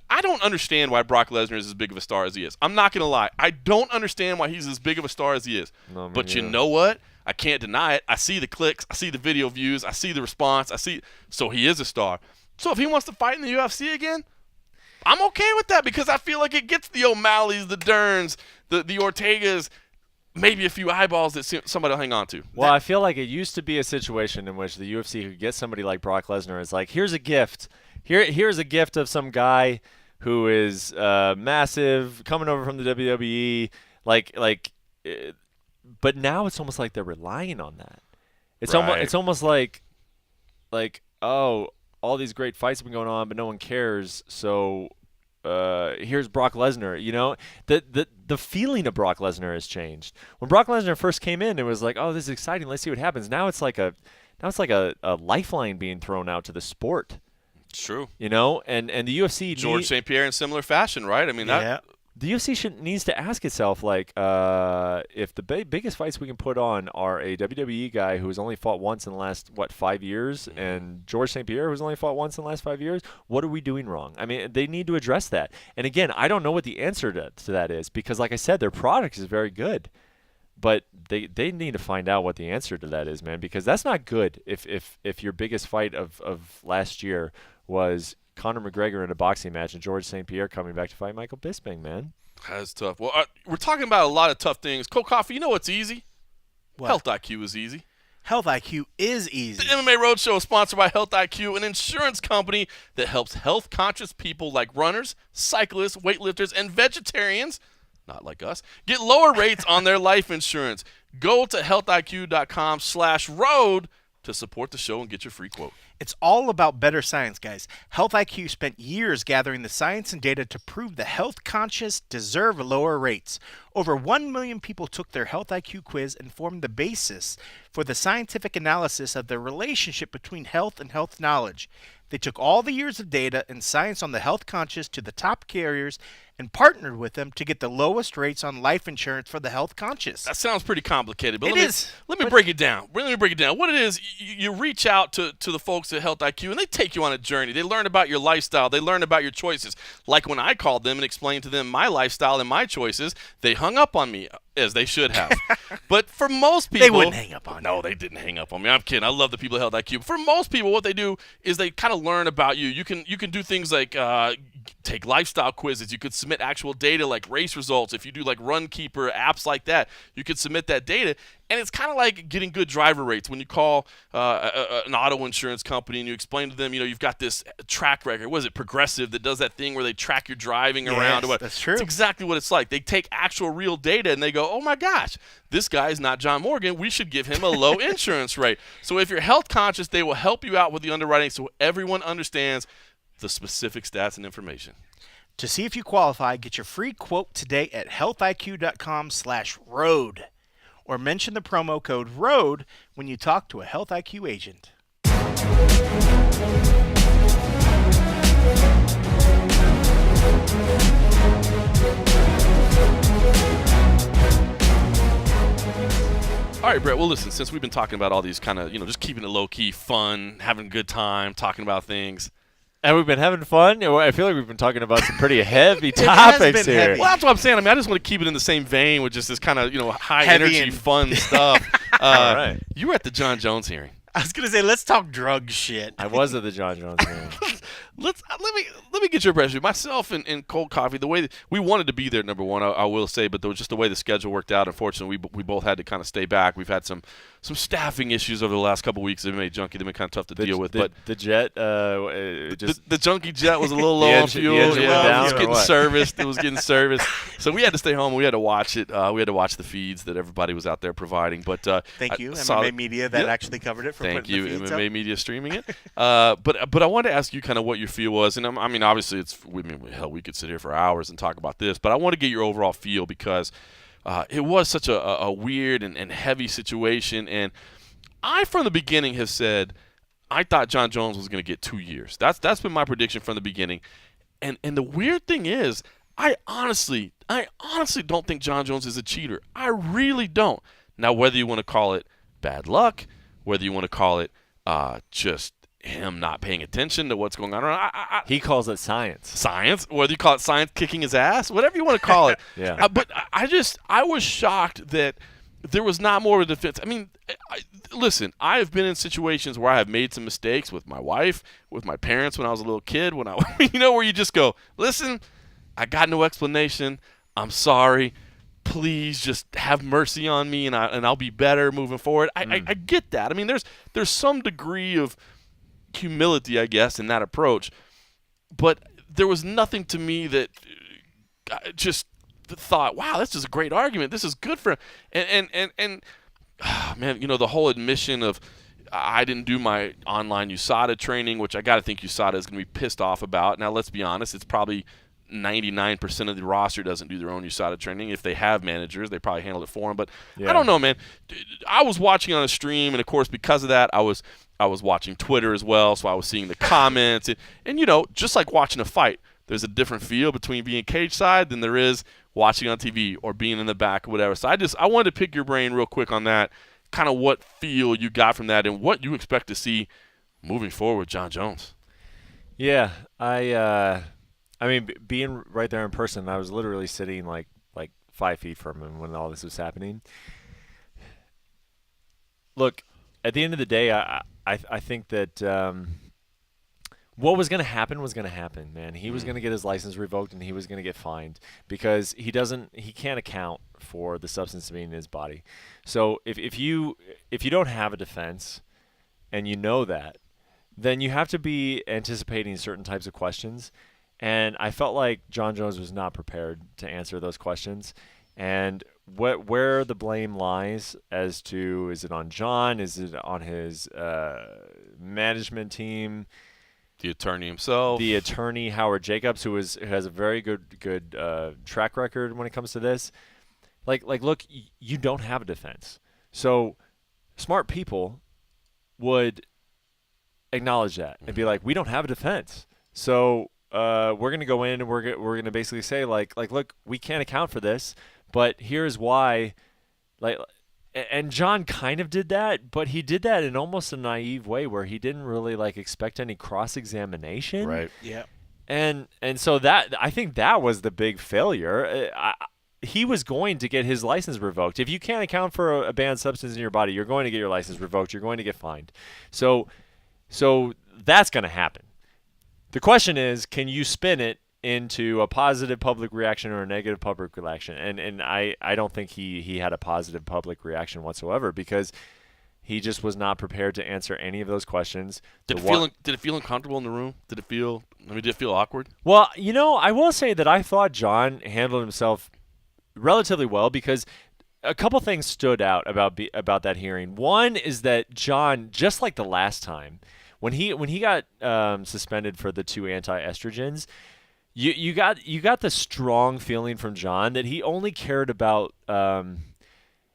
I don't understand why Brock Lesnar is as big of a star as he is. I'm not going to lie. I don't understand why he's as big of a star as he is. But you know what? I can't deny it. I see the clicks. I see the video views. I see the response. So he is a star. So if he wants to fight in the UFC again, I'm okay with that because I feel like it gets the O'Malley's, the Derns, the Ortegas, maybe a few eyeballs that somebody will hang on to. Well, I feel like it used to be a situation in which the UFC could get somebody like Brock Lesnar. It's like, here's a gift. Here's a gift of some guy who is massive, coming over from the WWE, but now it's almost like they're relying on that. It's almost like oh, all these great fights have been going on, but no one cares. So here's Brock Lesnar. The feeling of Brock Lesnar has changed. When Brock Lesnar first came in, it was like, oh, this is exciting. Let's see what happens. Now it's like a lifeline being thrown out to the sport. It's true. And the UFC George St. Pierre in similar fashion, right? I mean, the UFC needs to ask itself, like, if the biggest fights we can put on are a WWE guy who's only fought once in the last 5 years, and George St. Pierre who's only fought once in the last 5 years, what are we doing wrong? I mean, they need to address that. And again, I don't know what the answer to that is because, like I said, their product is very good. But they need to find out what the answer to that is, man, because that's not good if your biggest fight of last year was Conor McGregor in a boxing match and George St. Pierre coming back to fight Michael Bisping, man. That's tough. Well, we're talking about a lot of tough things. Cold Coffee, you know what's easy? What? Health IQ is easy. Health IQ is easy. The MMA Roadshow is sponsored by Health IQ, an insurance company that helps health-conscious people like runners, cyclists, weightlifters, and vegetarians, not like us, get lower rates on their life insurance. Go to healthiq.com/road to support the show and get your free quote. It's all about better science, guys. Health IQ spent years gathering the science and data to prove the health conscious deserve lower rates. Over 1 million people took their Health IQ quiz and formed the basis for the scientific analysis of the relationship between health and health knowledge. They took all the years of data and science on the health conscious to the top carriers and partnered with them to get the lowest rates on life insurance for the health conscious. That sounds pretty complicated, but Let me break it down. Let me break it down. What it is, you reach out to the folks at Health IQ, and they take you on a journey. They learn about your lifestyle. They learn about your choices. Like when I called them and explained to them my lifestyle and my choices, they hung up on me, as they should have. But for most people, they wouldn't hang up on you. No, they didn't hang up on me. I'm kidding. I love the people at Health IQ. For most people, what they do is they kind of learn about you. You can do things like take lifestyle quizzes. You could submit actual data like race results. If you do like Runkeeper, apps like that, you could submit that data. And it's kind of like getting good driver rates when you call an auto insurance company and you explain to them, you've got this track record. What is it, Progressive, that does that thing where they track your driving around? Yes, that's true. It's exactly what it's like. They take actual real data and they go, oh my gosh, this guy is not John Morgan. We should give him a low insurance rate. So if you're health conscious, they will help you out with the underwriting so everyone understands the specific stats and information. To see if you qualify, get your free quote today at healthiq.com/road or mention the promo code ROAD when you talk to a Health IQ agent. All right, Brett, well, listen, since we've been talking about all these kind of, just keeping it low-key, fun, having a good time, talking about things. And we've been having fun. I feel like we've been talking about some pretty heavy topics here. Heavy. Well, that's what I'm saying. I mean, I just want to keep it in the same vein with just this kind of, high-energy, fun stuff. All right. You were at the Jon Jones hearing. I was going to say, let's talk drug shit. I was at the Jon Jones hearing. Let me get your impression. Myself and Cold Coffee, the way that we wanted to be there, number one, I will say, but just the way the schedule worked out, unfortunately, we both had to kind of stay back. We've had some staffing issues over the last couple of weeks. They've made Junkie. They've been kind of tough to deal with. But the jet, the Junkie jet was a little low on fuel. It was getting serviced. It was getting serviced. So we had to stay home. We had to watch it. We had to watch the feeds that everybody was out there providing. But thank you, MMA Media, that actually covered it. Thank you, MMA Media, streaming it. But I wanted to ask you kind of what your feel was, and I mean, obviously, we could sit here for hours and talk about this, but I want to get your overall feel because it was such a weird and heavy situation, and I, from the beginning, have said I thought Jon Jones was going to get 2 years. That's been my prediction from the beginning, and the weird thing is, I honestly don't think Jon Jones is a cheater. I really don't. Now, whether you want to call it bad luck, whether you want to call it just him not paying attention to what's going on. He calls it science. Science, whether you call it science kicking his ass, whatever you want to call it. Yeah. But I was shocked that there was not more of a defense. I mean, listen, I have been in situations where I have made some mistakes with my wife, with my parents when I was a little kid, where you just go, listen, I got no explanation. I'm sorry. Please just have mercy on me, and I'll be better moving forward. I get that. I mean, there's some degree of humility, I guess, in that approach, but there was nothing to me that I just thought, wow, this is a great argument. This is good for him. And man, the whole admission of I didn't do my online USADA training, which I got to think USADA is going to be pissed off about. Now, let's be honest, it's probably 99% of the roster doesn't do their own USADA training. If they have managers, they probably handle it for them. But yeah. I don't know, man. I was watching on a stream, and of course, because of that, I was watching Twitter as well, so I was seeing the comments. And just like watching a fight, there's a different feel between being cage side than there is watching on TV or being in the back or whatever. So I wanted to pick your brain real quick on that, kind of what feel you got from that and what you expect to see moving forward with Jon Jones. Yeah, I mean, being right there in person, I was literally sitting like 5 feet from him when all this was happening. Look, at the end of the day, I think that what was going to happen was going to happen, man. He was going to get his license revoked, and he was going to get fined because he can't account for the substance being in his body. So if you don't have a defense, and you know that, then you have to be anticipating certain types of questions. And I felt like Jon Jones was not prepared to answer those questions. And where the blame lies as to, is it on Jon? Is it on his management team? The attorney himself? The attorney, Howard Jacobs, who has a very good track record when it comes to this. Look, you don't have a defense. So smart people would acknowledge that and be like, we don't have a defense. So we're going to go in and we're going to basically say like, look, we can't account for this, but here's why. And Jon kind of did that, but he did that in almost a naive way where he didn't really expect any cross-examination. Right. Yeah. And so that, I think that was the big failure. He was going to get his license revoked. If you can't account for a banned substance in your body, you're going to get your license revoked. You're going to get fined. So that's going to happen. The question is, can you spin it into a positive public reaction or a negative public reaction? And I don't think he had a positive public reaction whatsoever because he just was not prepared to answer any of those questions. Did it feel uncomfortable in the room? Did it feel awkward? Well, I will say that I thought Jon handled himself relatively well because a couple things stood out about that hearing. One is that Jon, just like the last time, when he got suspended for the 2 anti-estrogens, You got the strong feeling from Jon that he only cared about, and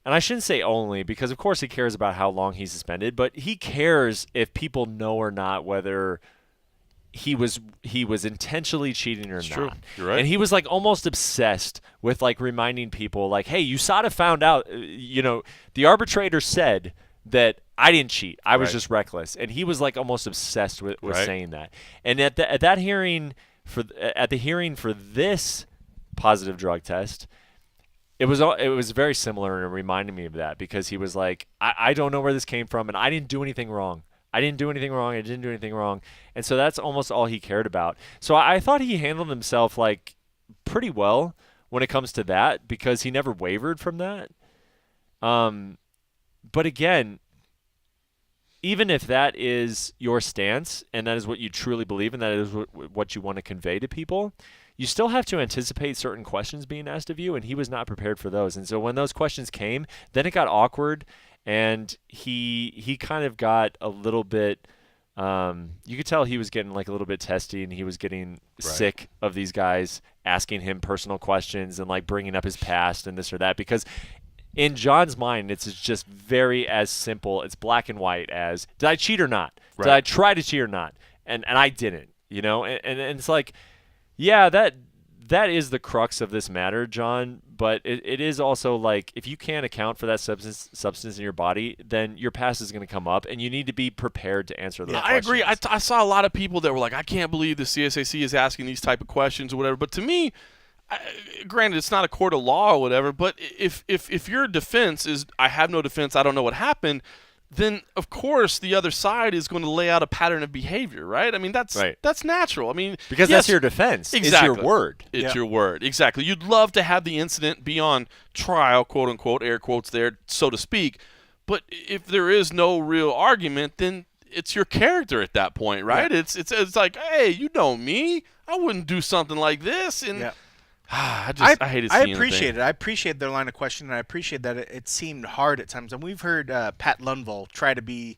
I shouldn't say only, because of course he cares about how long he's suspended, but he cares if people know or not whether he was intentionally cheating or not. True. You're right. And he was like almost obsessed with like reminding people like, hey, you sort of found out, the arbitrator said that I didn't cheat. I was just reckless. And he was like almost obsessed with saying that. And at that hearing at the hearing for this positive drug test, it was very similar and reminded me of that, because he was like, I don't know where this came from, and I didn't do anything wrong. I didn't do anything wrong. And so that's almost all he cared about. So I thought he handled himself like pretty well when it comes to that, because he never wavered from that. But again, even if that is your stance and that is what you truly believe and that is what you want to convey to people, you still have to anticipate certain questions being asked of you, and he was not prepared for those. And so when those questions came, then it got awkward, and he kind of got a little bit you could tell he was getting like a little bit testy, and he was getting sick of these guys asking him personal questions and like bringing up his past and this or that, because in Jon's mind, it's just very as simple. It's black and white as, did I cheat or not? Did I try to cheat or not? And I didn't, and it's like, yeah, that is the crux of this matter, Jon. But it is also like, if you can't account for that substance in your body, then your past is going to come up, and you need to be prepared to answer those questions. I agree. I saw a lot of people that were like, I can't believe the CSAC is asking these type of questions or whatever. But to me, granted, it's not a court of law or whatever, but if your defense is, I have no defense, I don't know what happened, then of course the other side is going to lay out a pattern of behavior, right? I mean, that's natural. I mean, because that's your defense. Exactly. It's your word. It's your word. Exactly. You'd love to have the incident be on trial, quote unquote, air quotes there, so to speak. But if there is no real argument, then it's your character at that point, right? Yeah. It's like, hey, you know me, I wouldn't do something like this, and I hated seeing it. I appreciate their line of questioning, and I appreciate that it seemed hard at times. And we've heard Pat Lundvall try to be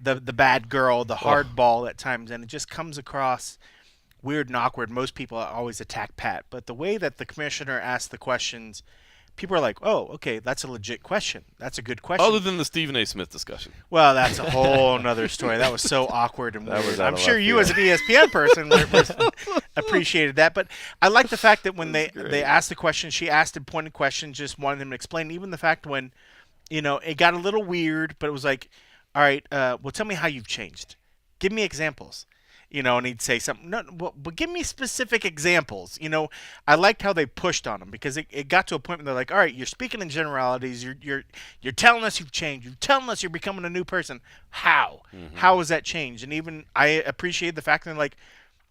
the bad girl, the hard ball at times, and it just comes across weird and awkward. Most people always attack Pat, but the way that the commissioner asked the questions, people are like, oh, okay, that's a legit question. That's a good question. Other than the Stephen A. Smith discussion. Well, that's a whole nother story. That was so awkward and weird. I'm sure you as an ESPN person appreciated that. But I like the fact that when they asked the question, she asked a pointed question, just wanted him to explain. Even the fact when, it got a little weird, but it was like, all right, well, tell me how you've changed. Give me examples. And he'd say something. No, but give me specific examples. I liked how they pushed on him, because it got to a point where they're like, all right, you're speaking in generalities. You're telling us you've changed. You're telling us you're becoming a new person. How? Mm-hmm. How has that changed? And even I appreciate the fact that they're like,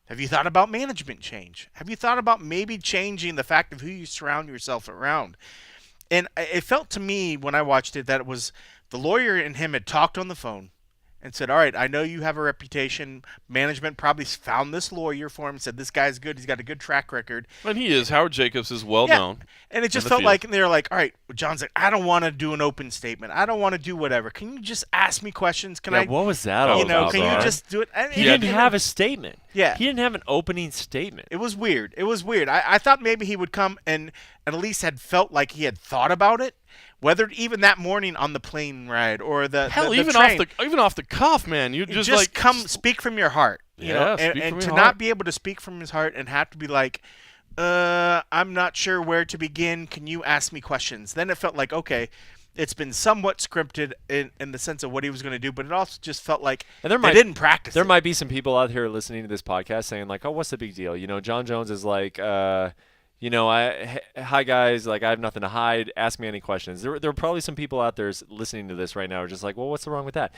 have you thought about management change? Have you thought about maybe changing the fact of who you surround yourself around? And it felt to me when I watched it that it was the lawyer and him had talked on the phone and said, all right, I know you have a reputation. Management probably found this lawyer for him and said, this guy's good. He's got a good track record. And he is. Howard Jacobs is well known. And it just felt like they were like, all right, Jon's like, I don't want to do an open statement. I don't want to do whatever. Can you just ask me questions? What was that all about? Can you just do it? He didn't have a statement. Yeah. He didn't have an opening statement. It was weird. I thought maybe he would come and at least had felt like he had thought about it. Whether even that morning on the plane ride or the train. even off the cuff, man, you just like come speak from your heart, and to not be able to speak from his heart and have to be like, I'm not sure where to begin. Can you ask me questions? Then it felt like, okay, it's been somewhat scripted in the sense of what he was going to do, but it also just felt like they didn't practice. There might be some people out here listening to this podcast saying like, oh, what's the big deal? Jon Jones is like. Hi guys, like I have nothing to hide. Ask me any questions. There are probably some people out there listening to this right now are just like, well, what's wrong with that?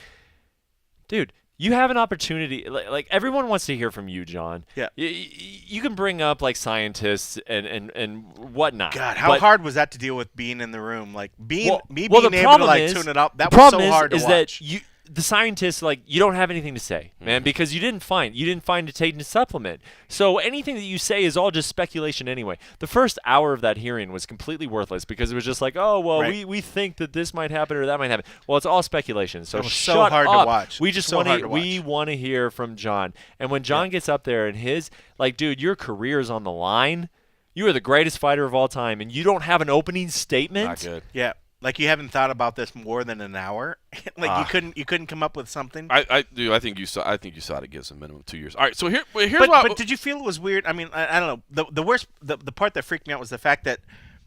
Dude, you have an opportunity. Like everyone wants to hear from you, Jon. Yeah. You can bring up like scientists and whatnot. God, how hard was that to deal with being in the room? Like being able to like tune it up. That was so hard to watch. That the scientists, like, you don't have anything to say, man, because you didn't find a tainted supplement. So anything that you say is all just speculation anyway. The first hour of that hearing was completely worthless because it was just like, oh, well, we think that this might happen or that might happen. Well, it's all speculation. So shut so hard up. to watch. We just want to hear from Jon. And when Jon gets up there and his, like, dude, your career's on the line. You are the greatest fighter of all time, and you don't have an opening statement? Not good. Yeah. Like, you haven't thought about this more than an hour. Like, you couldn't come up with something. I think you saw it gives a minimum 2 years. All right, so here's but did you feel it was weird? I mean, I don't know. The worst, the part that freaked me out was the fact that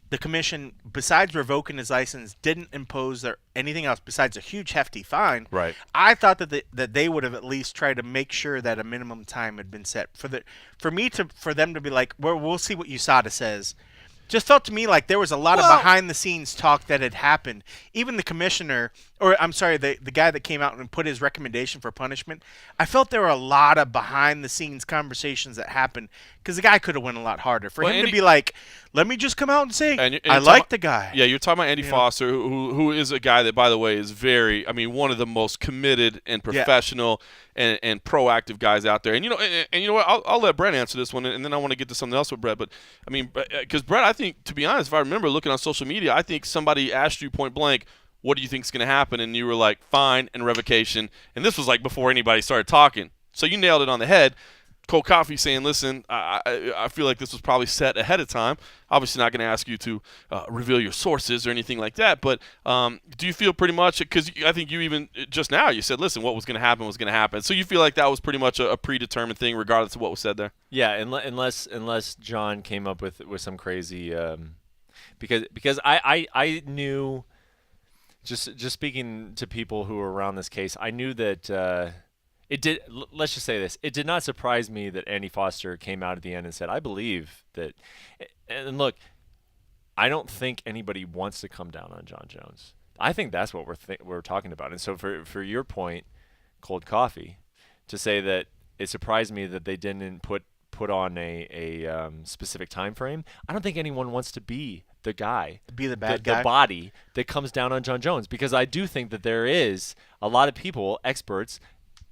the commission, besides revoking his license, didn't impose anything else besides a huge hefty fine. Right. I thought that they would have at least tried to make sure that a minimum time had been set for them to be like, we'll see what USADA says. Just felt to me like there was a lot of behind-the-scenes talk that had happened. Even the commissioner, or I'm sorry, the guy that came out and put his recommendation for punishment, I felt there were a lot of behind-the-scenes conversations that happened because the guy could have went a lot harder. For him to be like, let me just come out and say, I like the guy. Yeah, you're talking about Andy Foster, who is a guy that, by the way, is one of the most committed and professional and proactive guys out there. And you know what? I'll let Brett answer this one, and then I want to get to something else with Brett. But I mean, because Brett, I think, to be honest, if I remember looking on social media, I think somebody asked you point blank, what do you think is going to happen? And you were like, fine and revocation. And this was like before anybody started talking. So you nailed it on the head. Cold Coffee saying, listen, I feel like this was probably set ahead of time. Obviously not going to ask you to reveal your sources or anything like that. But do you feel pretty much, because I think you even just now you said, listen, what was going to happen was going to happen. So you feel like that was pretty much a predetermined thing regardless of what was said there? Yeah, unless Jon came up with some crazy because I knew, just speaking to people who were around this case, I knew that it did. Let's just say this: it did not surprise me that Andy Foster came out at the end and said, "I believe that." And look, I don't think anybody wants to come down on Jon Jones. I think that's what we're talking about. And so, for your point, Cold Coffee, to say that it surprised me that they didn't put on a specific time frame. I don't think anyone wants to be the guy, the bad guy, the body that comes down on Jon Jones, because I do think that there is a lot of people, experts.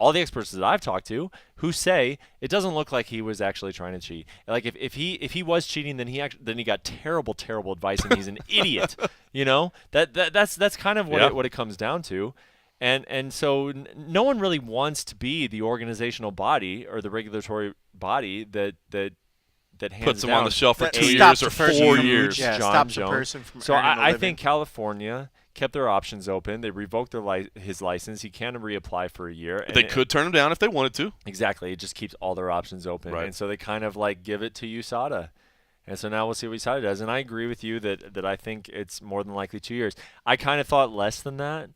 All the experts that I've talked to who say it doesn't look like he was actually trying to cheat. Like if he was cheating, then he got terrible advice and he's an idiot. You know, that's kind of what it comes down to. And so no one really wants to be the organizational body or the regulatory body that hands puts him down on the shelf for 2 years or 4 years. Yeah, Jon stops Jones. a person from So earning a I living. think California kept their options open. They revoked his license. He can reapply for a year. They could turn him down if they wanted to. Exactly. It just keeps all their options open. Right. And so they kind of like give it to USADA. And so now we'll see what USADA does. And I agree with you that I think it's more than likely 2 years. I kind of thought less than that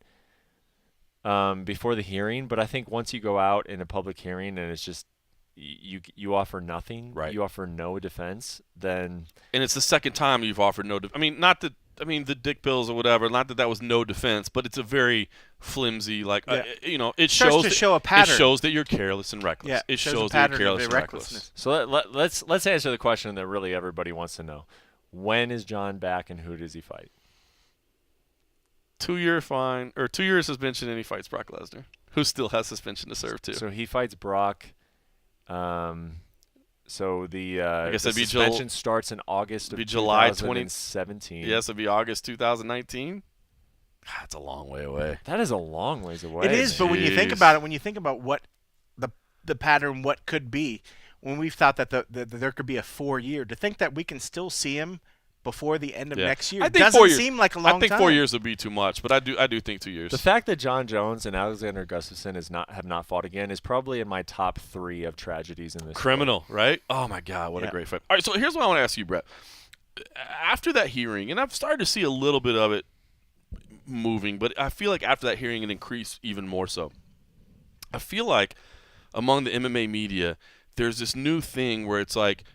before the hearing, but I think once you go out in a public hearing and it's just you offer nothing, right? You offer no defense, then and it's the second time you've offered no. The dick pills or whatever. Not that was no defense, but it's a very flimsy, it shows to show a pattern. It shows that you're careless and reckless. Yeah, it shows that you're careless and reckless. So let's answer the question that really everybody wants to know: when is Jon back, and who does he fight? 2-year fine or 2 years suspension, and he fights Brock Lesnar, who still has suspension to serve too. So he fights Brock. So the I guess the suspension starts in August of July 2017. Yes, it'd be August 2019. That's a long way away. That is a long ways away. It is, but when you think about it, when you think about what the pattern, what could be, when we've thought that there could be a 4-year, to think that we can still see him before the end of next year doesn't seem like a long time. I think 4 years would be too much, but I do think 2 years. The fact that Jon Jones and Alexander Gustafsson have not fought again is probably in my top 3 of tragedies in this criminal, right? Oh my God, what a great fight! All right, so here's what I want to ask you, Brett. After that hearing, and I've started to see a little bit of it moving, but I feel like after that hearing it increased even more so. I feel like among the MMA media, there's this new thing where it's like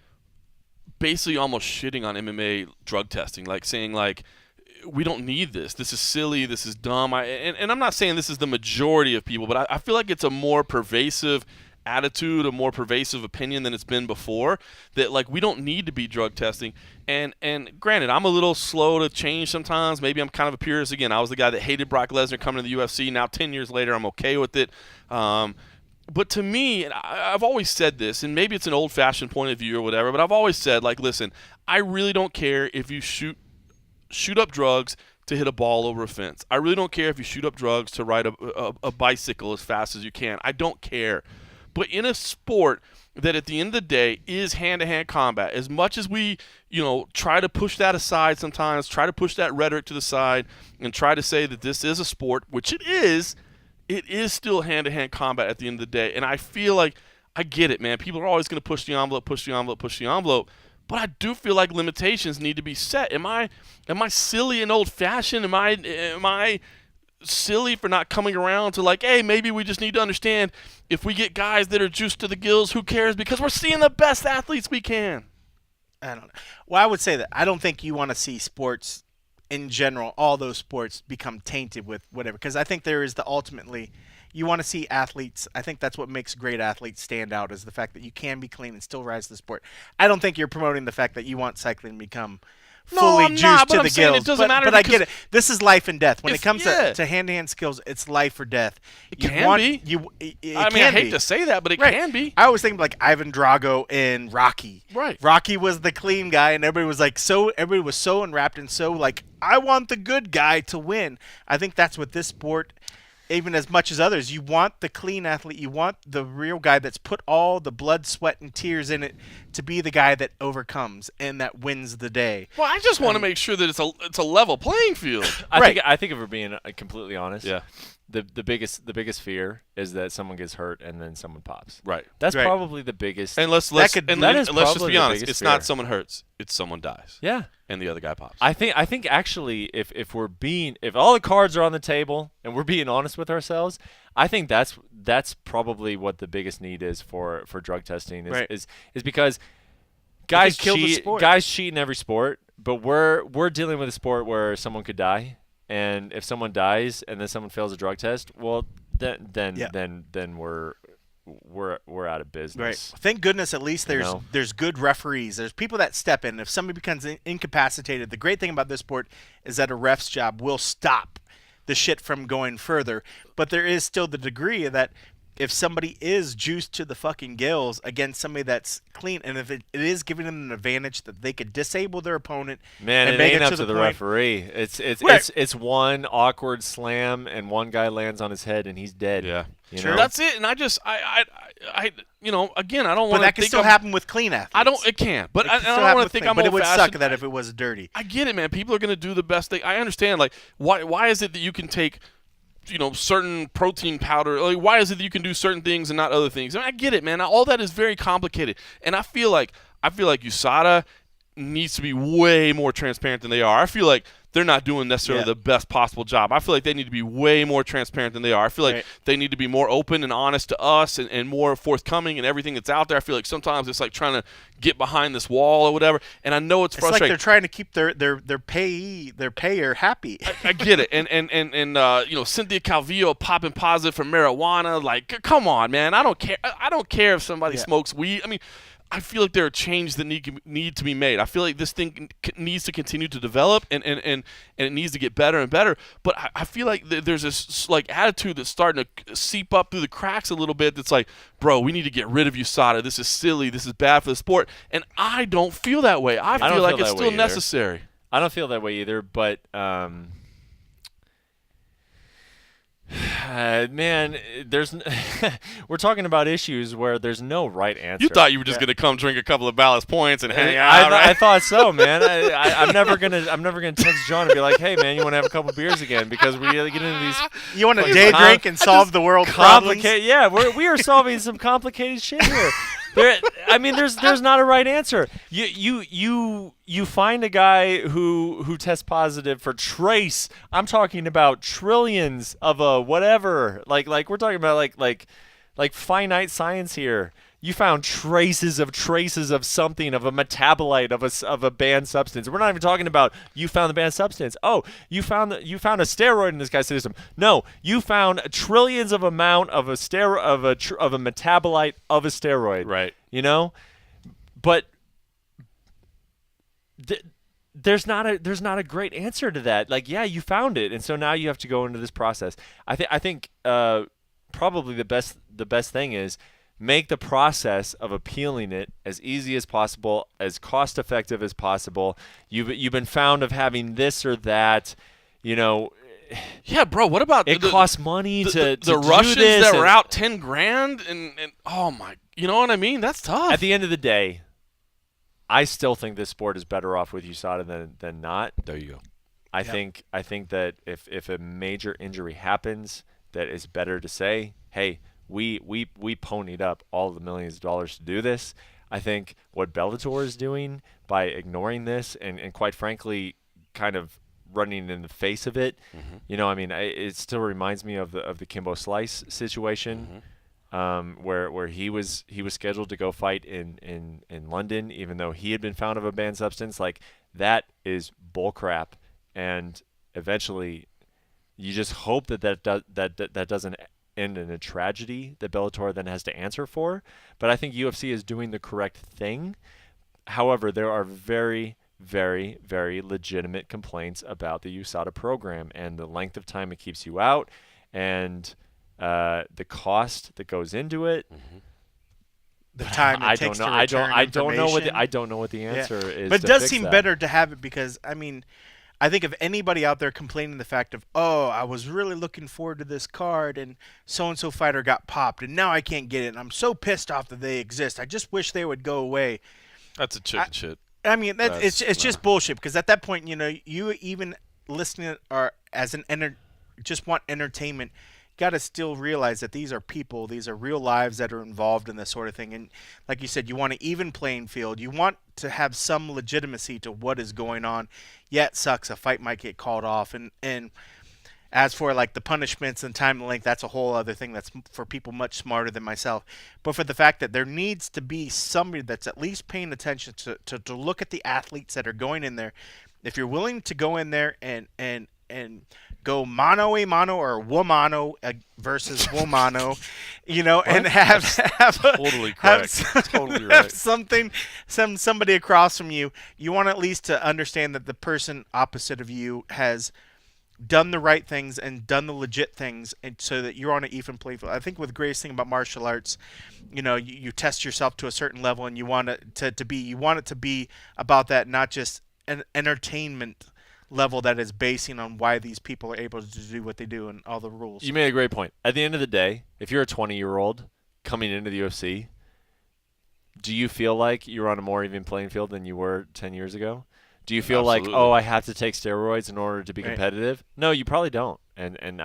basically almost shitting on MMA drug testing, like saying like, we don't need this. This is silly. This is dumb. And I'm not saying this is the majority of people, but I feel like it's a more pervasive attitude, a more pervasive opinion than it's been before, that like we don't need to be drug testing. And granted, I'm a little slow to change sometimes. Maybe I'm kind of a purist. Again, I was the guy that hated Brock Lesnar coming to the UFC. Now 10 years later, I'm okay with it. But to me, and I've always said this, and maybe it's an old-fashioned point of view or whatever, but I've always said, like, listen, I really don't care if you shoot up drugs to hit a ball over a fence. I really don't care if you shoot up drugs to ride a bicycle as fast as you can. I don't care. But in a sport that at the end of the day is hand-to-hand combat, as much as we, try to push that aside sometimes, try to push that rhetoric to the side and try to say that this is a sport, which it is still hand-to-hand combat at the end of the day. And I feel like I get it, man. People are always going to push the envelope. But I do feel like limitations need to be set. Am I silly and old-fashioned? Am I silly for not coming around to like, hey, maybe we just need to understand if we get guys that are juiced to the gills, who cares? Because we're seeing the best athletes we can. I don't know. Well, I would say that I don't think you want to see sports in general, all those sports become tainted with whatever. Because I think there is ultimately, you want to see athletes. I think that's what makes great athletes stand out, is the fact that you can be clean and still rise to the sport. I don't think you're promoting the fact that you want cycling to become fully juiced to the gills. It doesn't matter. But I get it. This is life and death. When it comes to hand-to-hand skills, it's life or death. It can be. I hate to say that, but it can be. I always think like Ivan Drago and Rocky. Right. Rocky was the clean guy, and everybody was so enwrapped and so like, I want the good guy to win. I think that's what this sport, even as much as others, you want the clean athlete. You want the real guy that's put all the blood, sweat, and tears in it to be the guy that overcomes and that wins the day. Well, I just want to make sure that it's a level playing field. I think if we're being completely honest, yeah. The biggest fear is that someone gets hurt and then someone pops. Right. That's probably the biggest. And let's just be honest. It's not someone hurts. It's someone dies. Yeah. And the other guy pops. I think actually if all the cards are on the table and we're being honest with ourselves, I think that's probably what the biggest need is for drug testing is because guys cheat in every sport, but we're dealing with a sport where someone could die. And if someone dies and then someone fails a drug test, well, then we're out of business. Right. Thank goodness at least there's good referees. There's people that step in. If somebody becomes incapacitated, the great thing about this sport is that a ref's job will stop the shit from going further. But there is still the degree of that if somebody is juiced to the fucking gills against somebody that's clean, and if it is giving them an advantage that they could disable their opponent, and it ain't make up to the referee. It's one awkward slam and one guy lands on his head and he's dead. Yeah, sure. That's it. And I again, I don't want to. But that can still happen with clean athletes. It can. But I don't want to think I'm old-fashioned. But it would suck that if it was dirty. I get it, man. People are going to do the best thing. I understand. Like, why is it that you can take certain protein powder? Like, why is it that you can do certain things and not other things? I get it, man. All that is very complicated. And I feel like USADA needs to be way more transparent than they are. I feel like they're not doing necessarily the best possible job. I feel like they need to be way more transparent than they are. I feel like they need to be more open and honest to us and more forthcoming in everything that's out there. I feel like sometimes it's like trying to get behind this wall or whatever. And I know it's frustrating. It's like they're trying to keep their payer happy. I get it. And Cynthia Calvillo popping positive for marijuana. Like, come on, man. I don't care. I don't care if somebody smokes weed. I mean, I feel like there are changes that need to be made. I feel like this thing needs to continue to develop and it needs to get better and better. But I feel like there's this like attitude that's starting to seep up through the cracks a little bit. That's like, bro, we need to get rid of USADA. This is silly. This is bad for the sport. And I don't feel that way. I feel like it's still necessary. I don't feel that way either. But man, we're talking about issues where there's no right answer. You thought you were just gonna come drink a couple of Ballast Points and hang out. I thought so, man. I'm never gonna text John and be like, "Hey, man, you want to have a couple beers again?" Because we get into these. You want to day drink and solve the world's problems? Yeah, we are solving some complicated shit here. There's not a right answer. You find a guy who tests positive for trace. I'm talking about trillions of a whatever. Like we're talking about like finite science here. You found traces of something, of a metabolite, of a banned substance. We're not even talking about you found the banned substance. Oh, you found a steroid in this guy's system. No, you found trillions of amount of a metabolite of a steroid. Right. You know, but there's not a great answer to that. Like, yeah, you found it, and so now you have to go into this process. I think probably the best thing is make the process of appealing it as easy as possible, as cost effective as possible. You've been found of having this or that, you know. Yeah, bro. What about it? Costs money to the do Russians this that were out $10,000 and oh my, you know what I mean? That's tough. At the end of the day, I still think this sport is better off with USADA than not. There you go. I think that if a major injury happens, that it's better to say, hey, we ponied up all the millions of dollars to do this. I think what Bellator is doing by ignoring this and quite frankly kind of running in the face of it, you know, I mean, it still reminds me of the Kimbo Slice situation, where he was scheduled to go fight in London, even though he had been found of a banned substance. Like, that is bullcrap, and eventually, you just hope that doesn't end in a tragedy that Bellator then has to answer for. But I think UFC is doing the correct thing. However, there are very, very, very legitimate complaints about the USADA program and the length of time it keeps you out and the cost that goes into it. The time it takes to return I don't know what the answer is. But it does seem better to have it because, I mean, I think if anybody out there complaining the fact of, oh, I was really looking forward to this card and so-and-so fighter got popped and now I can't get it and I'm so pissed off that they exist. I just wish they would go away. That's a chicken shit. I mean, it's just bullshit because at that point, you know, you even listening or as just want entertainment, got to still realize that these are people, these are real lives that are involved in this sort of thing. And like you said, you want an even playing field. You want to have some legitimacy to what is going on. Yeah, it sucks. A fight might get called off. And as for like the punishments and time length, that's a whole other thing that's for people much smarter than myself. But for the fact that there needs to be somebody that's at least paying attention to look at the athletes that are going in there. If you're willing to go in there and go mano a mano or womano versus womano, you know, and have totally correct. Totally right. Somebody across from you, you want at least to understand that the person opposite of you has done the right things and done the legit things, and so that you're on an even playing field. I think with the greatest thing about martial arts, you know, you test yourself to a certain level, and you want it to be about that, not just an entertainment level that is basing on why these people are able to do what they do and all the rules. You made a great point. At the end of the day, if you're a 20-year-old coming into the UFC, do you feel like you're on a more even playing field than you were 10 years ago? Do you feel Absolutely. like, oh, I have to take steroids in order to be competitive? No, you probably don't. And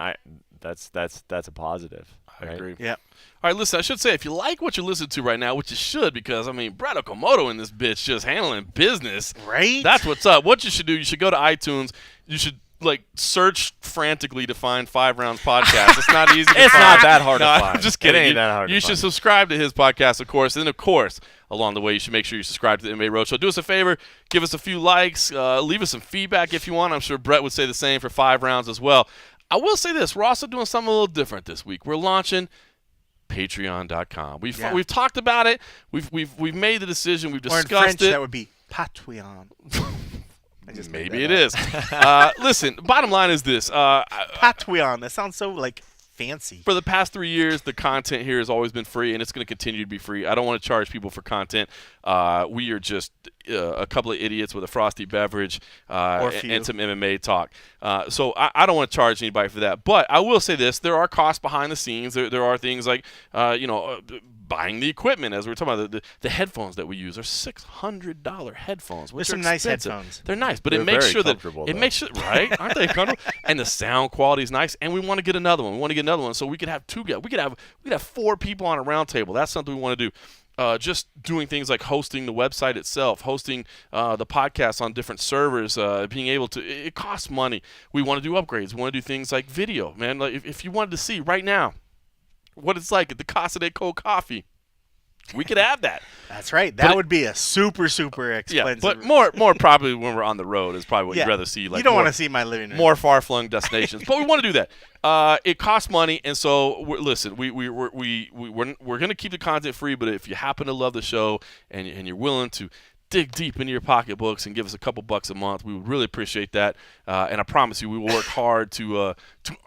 that's a positive. I agree. Yeah. All right, listen, I should say, if you like what you're listening to right now, which you should, because, I mean, Brett Okamoto in this bitch just handling business. Right? That's what's up. What you should do, you should go to iTunes. You should, like, search frantically to find 5 Rounds Podcast. It's not easy to find. It's not that hard to find. I'm just kidding. It ain't that hard You to should find. subscribe to his podcast, of course. And, of course, along the way, you should make sure you subscribe to the MMA Roadshow. Do us a favor. Give us a few likes. Leave us some feedback if you want. I'm sure Brett would say the same for 5 Rounds as well. I will say this. We're also doing something a little different this week. We're launching Patreon.com. We've talked about it. We've made the decision. We've discussed or in French, it. that would be Patreon. Maybe it is. Listen, bottom line is this. Patreon. That sounds so like fancy. For the past 3 years, the content here has always been free, and it's going to continue to be free. I don't want to charge people for content. We are just a couple of idiots with a frosty beverage and some MMA talk. So I don't want to charge anybody for that. But I will say this. There are costs behind the scenes. There are things like, buying the equipment, as we were talking about. The headphones that we use are $600 headphones. There's some nice headphones. They're nice, but They're it makes very sure that comfortable, it though. makes sure, right? Aren't they comfortable? And the sound quality is nice. And we want to get another one. So we could have 2 guys. We could have 4 people on a round table. That's something we want to do. Just doing things like hosting the website itself, hosting the podcast on different servers, being able to. It costs money. We want to do upgrades. We want to do things like video, man. Like if you wanted to see right now what it's like at the Casa de Cold Coffee, We could have that. That's right. That would be a super expensive. Yeah, but more probably when we're on the road is probably what you'd rather see. Like you don't want to see my living room. More far-flung destinations, but we want to do that. It costs money, and so listen, we're going to keep the content free. But if you happen to love the show and you're willing to dig deep into your pocketbooks and give us a couple bucks a month, we would really appreciate that. And I promise you, we will work hard to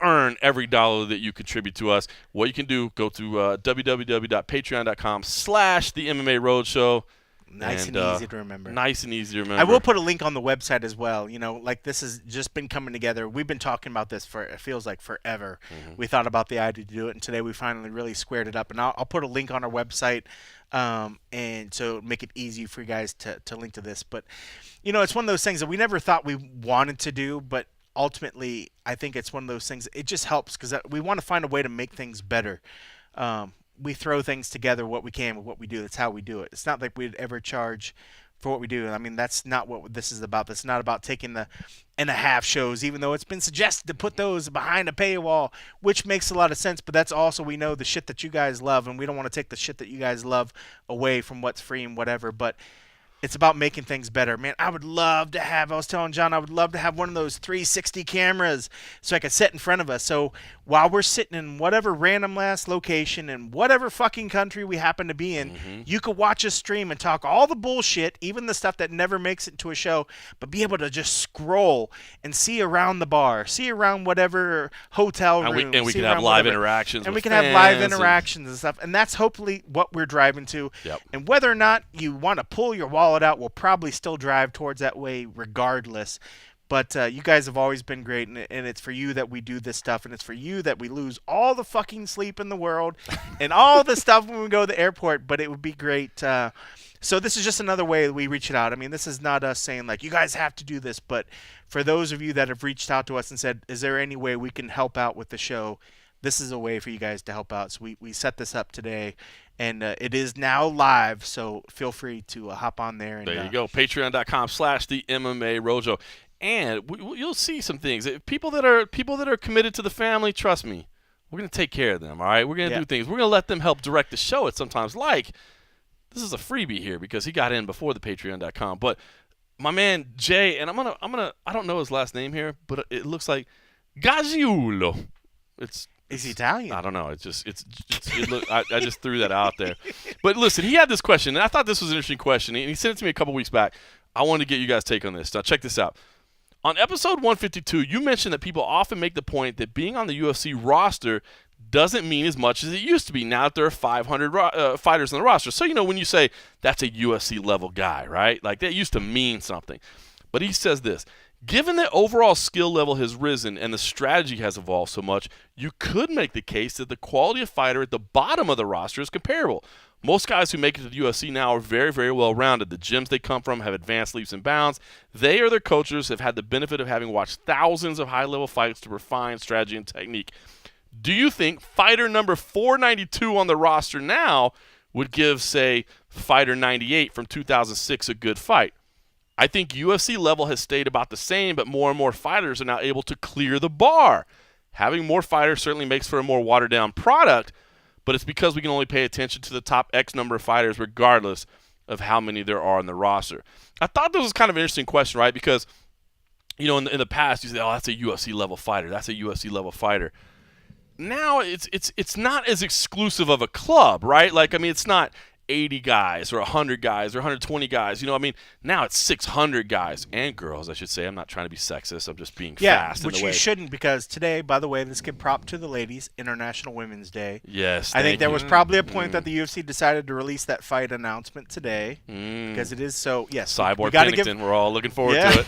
earn every dollar that you contribute to us. What you can do, go to www.patreon.com/the MMA Roadshow. Nice and easy to remember. Nice and easy to remember. I will put a link on the website as well. You know, like this has just been coming together. We've been talking about this for, it feels like forever. We thought about the idea to do it, and today we finally really squared it up. And I'll put a link on our website, and so make it easy for you guys to link to this. But, you know, it's one of those things that we never thought we wanted to do, but ultimately I think it's one of those things. It just helps because we want to find a way to make things better. We throw things together what we can with what we do. That's how we do it. It's not like we'd ever charge for what we do. I mean, that's not what this is about. That's not about taking the and a half shows, even though it's been suggested to put those behind a paywall, which makes a lot of sense. But that's also, we know the shit that you guys love, and we don't want to take the shit that you guys love away from what's free and whatever. But it's about making things better. Man, I would love to have, I was telling John, I would love to have one of those 360 cameras so I could sit in front of us. So while we're sitting in whatever random last location in whatever fucking country we happen to be in, you could watch us stream and talk all the bullshit, even the stuff that never makes it to a show, but be able to just scroll and see around the bar, see around whatever hotel room. And we can have live interactions. And we with can have live fans interactions and stuff. And that's hopefully what we're driving to. Yep. And whether or not you want to pull your wallet out, we'll probably still drive towards that way regardless. But you guys have always been great, and it's for you that we do this stuff, and it's for you that we lose all the fucking sleep in the world and all the stuff when we go to the airport. But it would be great. So this is just another way we reach it out. I mean, this is not us saying, like, you guys have to do this. But for those of you that have reached out to us and said, is there any way we can help out with the show, this is a way for you guys to help out. So we set this up today, and it is now live. So feel free to hop on there. And, there you go. Patreon.com/the MMA Rojo. And you'll see some things. People that are committed to the family, trust me, we're going to take care of them, all right? We're going to do things. We're going to let them help direct the show at sometimes. Like, this is a freebie here because he got in before the Patreon.com. But my man Jay, and I'm gonna I don't know his last name here, but it looks like Gagliulo. Is he Italian? I don't know. I just threw that out there. But listen, he had this question, and I thought this was an interesting question, and he sent it to me a couple weeks back. I wanted to get you guys' take on this. Now, check this out. On episode 152, you mentioned that people often make the point that being on the UFC roster doesn't mean as much as it used to be now that there are 500 fighters on the roster. So, you know, when you say that's a UFC-level guy, right? Like, that used to mean something. But he says this. Given that overall skill level has risen and the strategy has evolved so much, you could make the case that the quality of fighter at the bottom of the roster is comparable. Most guys who make it to the UFC now are very, very well-rounded. The gyms they come from have advanced leaps and bounds. They or their coaches have had the benefit of having watched thousands of high-level fights to refine strategy and technique. Do you think fighter number 492 on the roster now would give, say, fighter 98 from 2006 a good fight? I think UFC level has stayed about the same, but more and more fighters are now able to clear the bar. Having more fighters certainly makes for a more watered-down product, but it's because we can only pay attention to the top X number of fighters regardless of how many there are on the roster. I thought this was kind of an interesting question, right? Because, you know, in the past, you say, oh, that's a UFC-level fighter. That's a UFC-level fighter. Now it's not as exclusive of a club, right? Like, I mean, it's not 80 guys or 100 guys or 120 guys. You know, I mean, now it's 600 guys and girls, I should say. I'm not trying to be sexist. I'm just being fast. Which you shouldn't, because today, by the way, let's give prop to the ladies, International Women's Day. Yes, I think there was probably a point that the UFC decided to release that fight announcement today because it is so, yes. Cyborg Pennington, we're all looking forward to it.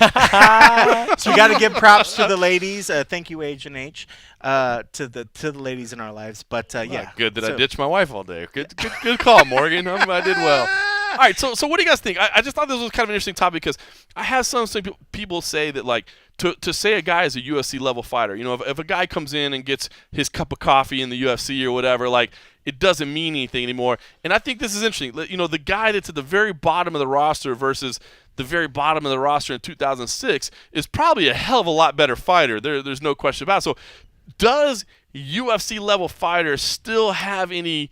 So we got to give props to the ladies. Thank you, H&H, to the ladies in our lives. But, yeah. Good that I ditched my wife all day. Good call, Morgan. I did well. All right, so what do you guys think? I just thought this was kind of an interesting topic because I have some people say that, like, to say a guy is a UFC level fighter, you know, if a guy comes in and gets his cup of coffee in the UFC or whatever, like, it doesn't mean anything anymore. And I think this is interesting. You know, the guy that's at the very bottom of the roster versus the very bottom of the roster in 2006 is probably a hell of a lot better fighter. There's no question about it. So does UFC level fighters still have any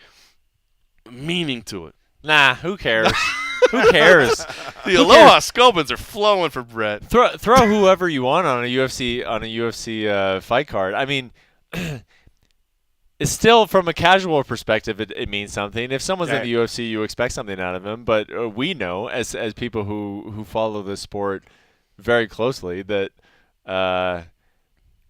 meaning to it? Nah, who cares? Who cares? The Aloha Sculpins are flowing for Brett. Throw whoever you want on a UFC fight card. I mean, it's still from a casual perspective, it means something. If someone's in the UFC, you expect something out of them. But we know, as people who follow this sport very closely, that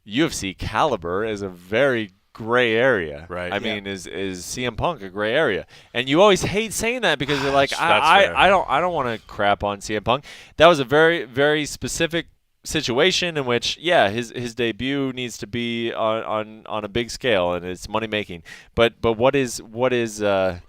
UFC caliber is a very gray area. Right. I mean, is CM Punk a gray area? And you always hate saying that because you're like, That's fair. I don't want to crap on CM Punk. That was a very, very specific situation in which, his debut needs to be on a big scale and it's money making. But what is UFC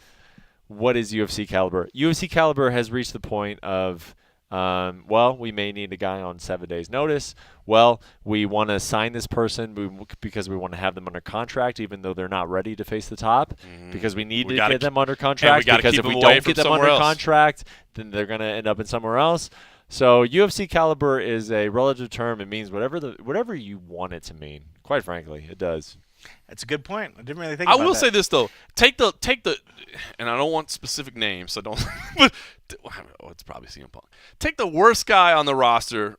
caliber? UFC caliber has reached the point of we may need a guy on 7 days notice. Well, we want to sign this person because we want to have them under contract, even though they're not ready to face the top, because we need to get them under contract. Because if we don't get them under contract, then they're going to end up in somewhere else. So UFC caliber is a relative term. It means whatever you want it to mean. Quite frankly, it does. That's a good point. I didn't really think about that. I will say this though. Take the and I don't want specific names, so don't but it's probably CM Punk. Take the worst guy on the roster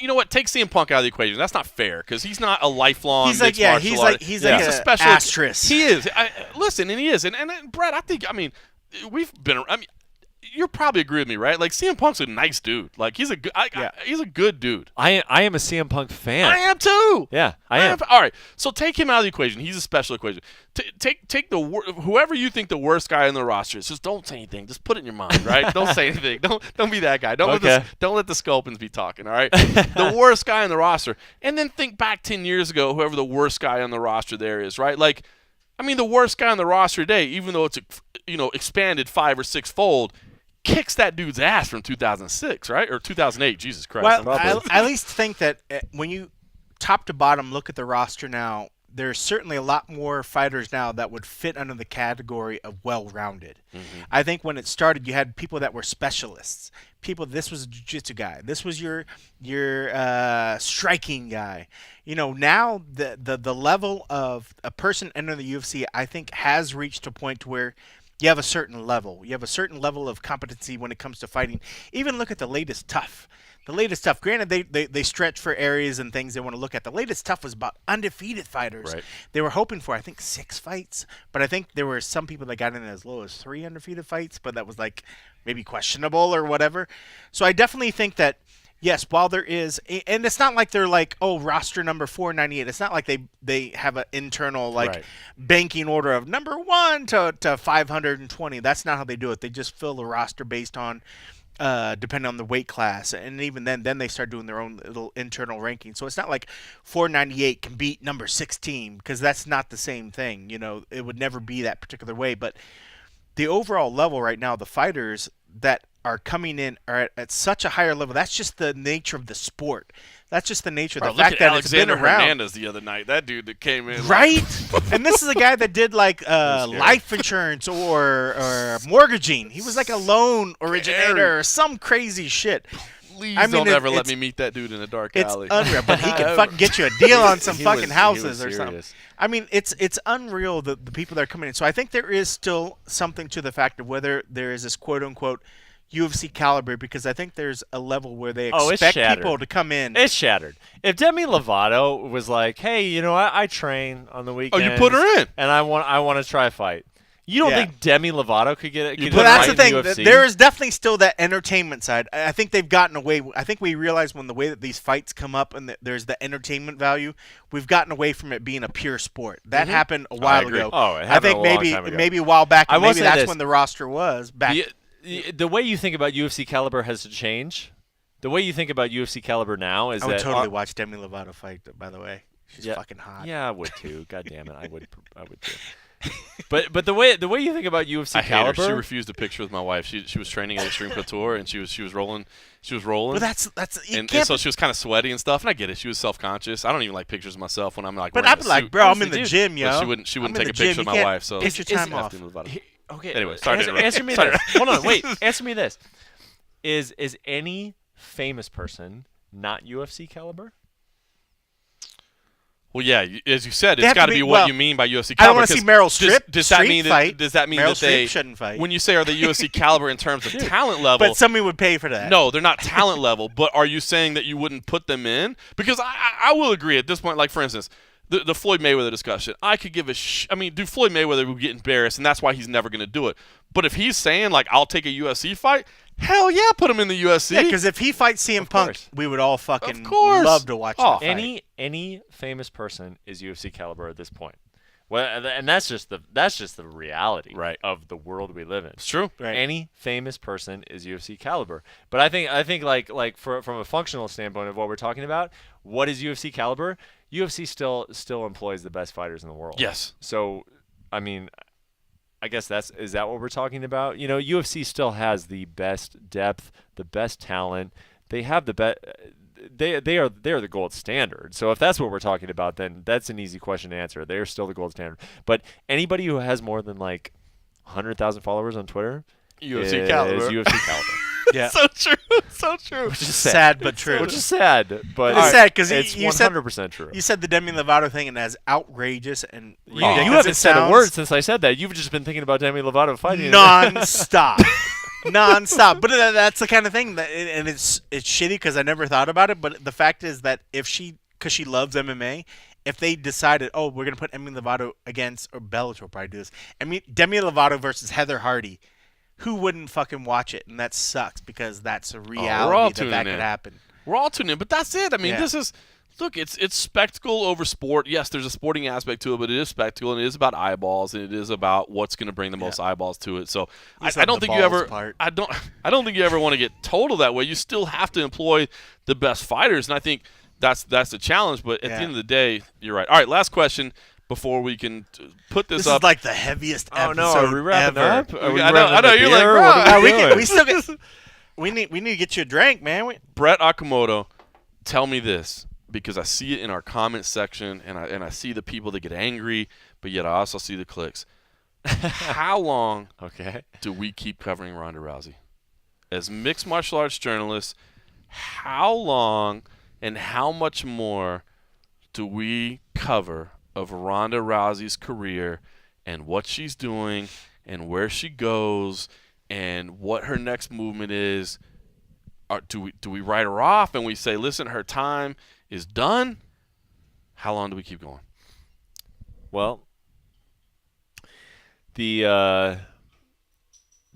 you know what? Take CM Punk out of the equation. That's not fair because he's not a lifelong he's like a special asterisk. He is. Listen, and he is. And Brett, we've been you'll probably agree with me, right? Like CM Punk's a nice dude. Like he's a good dude. I am a CM Punk fan. I am too. Yeah, I am. All right, so take him out of the equation. He's a special equation. Take whoever you think the worst guy in the roster is. Just don't say anything. Just put it in your mind, right? Don't say anything. Don't be that guy. Don't let the Sculpins be talking. All right, the worst guy in the roster, and then think back 10 years ago. Whoever the worst guy on the roster there is, right? Like, the worst guy on the roster today, even though it's expanded 5 or 6 fold. Kicks that dude's ass from 2006, right? Or 2008, Jesus Christ. Well, I at least think that when you top to bottom look at the roster now, there's certainly a lot more fighters now that would fit under the category of well-rounded. Mm-hmm. I think when it started, you had people that were specialists. This was a jiu-jitsu guy. This was your striking guy. Now the level of a person entering the UFC, I think, has reached a point where you have a certain level. You have a certain level of competency when it comes to fighting. Even look at the latest Tough. Granted, they stretch for areas and things they want to look at. The latest Tough was about undefeated fighters. Right. They were hoping for, I think, 6 fights. But I think there were some people that got in as low as 3 undefeated fights. But that was like maybe questionable or whatever. So I definitely think that, yes, while there is, and it's not like they're like, roster number 498. It's not like they have an internal banking order of number 1 to 520. That's not how they do it. They just fill the roster based on depending on the weight class, and even then they start doing their own little internal ranking. So it's not like 498 can beat number 16 because that's not the same thing. It would never be that particular way. But the overall level right now, the fighters that are coming in are at such a higher level. That's just the nature of the sport. That's just the nature of the fact that it's been around. Alexander Hernandez the other night, that dude that came in. Right? And this is a guy that did life insurance or mortgaging. He was like a loan originator or some crazy shit. Please don't ever let me meet that dude in a dark alley. It's unreal, but he can fucking get you a deal on some fucking houses or something. It's unreal the people that are coming in. So I think there is still something to the fact of whether there is this quote-unquote UFC caliber, because I think there's a level where they expect people to come in. It's shattered. If Demi Lovato was like, hey, I train on the weekends. Oh, you put her in. And I want to try a fight. You don't think Demi Lovato could get it? But that's the thing. There is definitely still that entertainment side. I think they've gotten away. I think we realize when the way that these fights come up and there's the entertainment value, we've gotten away from it being a pure sport. That happened a while ago. Oh, it happened a long time ago. Maybe a while back. Maybe that's when the roster was back. The way you think about UFC caliber has to change. The way you think about UFC caliber now is I would totally watch Demi Lovato fight, by the way. She's fucking hot. Yeah, I would too. God damn it, I would too. But the way you think about UFC caliber, she refused a picture with my wife. She was training at Extreme Couture and she was rolling. But that's and so she was kind of sweaty and stuff. And I get it. She was self-conscious. I don't even like pictures of myself when I'm like. But I'd be like, bro, I'm in the gym, yo. But she wouldn't take a picture of my wife. So get your time off. Okay. Anyway, sorry. Answer me this. Hold on, wait. Answer me this. Is any famous person not UFC caliber? Well, yeah, as you said, it's got to be what you mean by UFC caliber. I don't want to see Meryl Streep. Does that mean fight. Does that mean Meryl that they Streep shouldn't fight? When you say are they UFC caliber in terms of talent level? But somebody would pay for that. No, they're not talent level. But are you saying that you wouldn't put them in? Because I will agree at this point. Like for instance, the Floyd Mayweather discussion. I could give a I mean, do Floyd Mayweather would get embarrassed, and that's why he's never going to do it. But if he's saying like I'll take a UFC fight. Hell yeah, put him in the UFC. Yeah, because if he fights CM Punk, we would all fucking love to watch him fight. Any famous person is UFC caliber at this point. Well, and that's just the reality of the world we live in. It's true. Right. Any famous person is UFC caliber. But I think like from a functional standpoint of what we're talking about, what is UFC caliber? UFC still employs the best fighters in the world. Yes. So, I mean, I guess is that what we're talking about? You know, UFC still has the best depth, the best talent. They have the best. They are the gold standard. So if that's what we're talking about, then that's an easy question to answer. They are still the gold standard. But anybody who has more than like 100,000 followers on Twitter UFC caliber. Is UFC caliber. Yeah. So true. So true. Which is sad but true. Which is sad, but it's sad because it's you 100% true. You said the Demi Lovato thing, and as outrageous and ridiculous you haven't said a word since I said that. You've just been thinking about Demi Lovato fighting non-stop. Non-stop. But that's the kind of thing that, and it's shitty because I never thought about it. But the fact is that because she loves MMA, if they decided, oh, we're gonna put Demi Lovato against, or Bellator will probably do this. I mean, Demi Lovato versus Heather Hardy. Who wouldn't fucking watch it? And that sucks because that's a reality that could happen. We're all tuning in, but that's it. I mean, this is look. It's spectacle over sport. Yes, there's a sporting aspect to it, but it is spectacle, and it is about eyeballs, and it is about what's going to bring the most eyeballs to it. So I don't think you ever. I don't think you ever want to get total that way. You still have to employ the best fighters, and I think that's the challenge. But at the end of the day, you're right. All right, last question. Before we can put this up. This is like the heaviest episode no, are we wrapping ever. up? I know. You're like, bro. We need to get you a drink, man. Brett Okamoto, tell me this, because I see it in our comment section, and I see the people that get angry, but yet I also see the clicks. How long do we keep covering Ronda Rousey? As mixed martial arts journalists, how long and how much more do we cover of Ronda Rousey's career and what she's doing and where she goes and what her next movement is? Do we write her off and we say, listen, her time is done? How long do we keep going? Well, the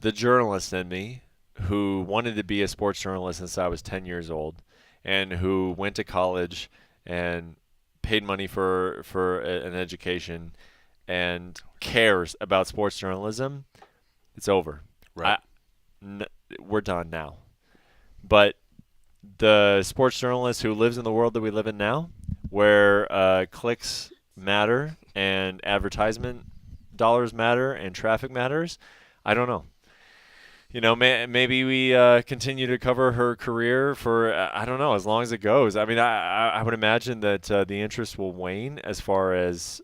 journalist in me who wanted to be a sports journalist since I was 10 years old and who went to college and paid money for an education and cares about sports journalism, it's over. Right. We're done now. But the sports journalist who lives in the world that we live in now, where clicks matter and advertisement dollars matter and traffic matters, I don't know. You know, maybe we continue to cover her career for, I don't know, as long as it goes. I mean, I would imagine that the interest will wane as far as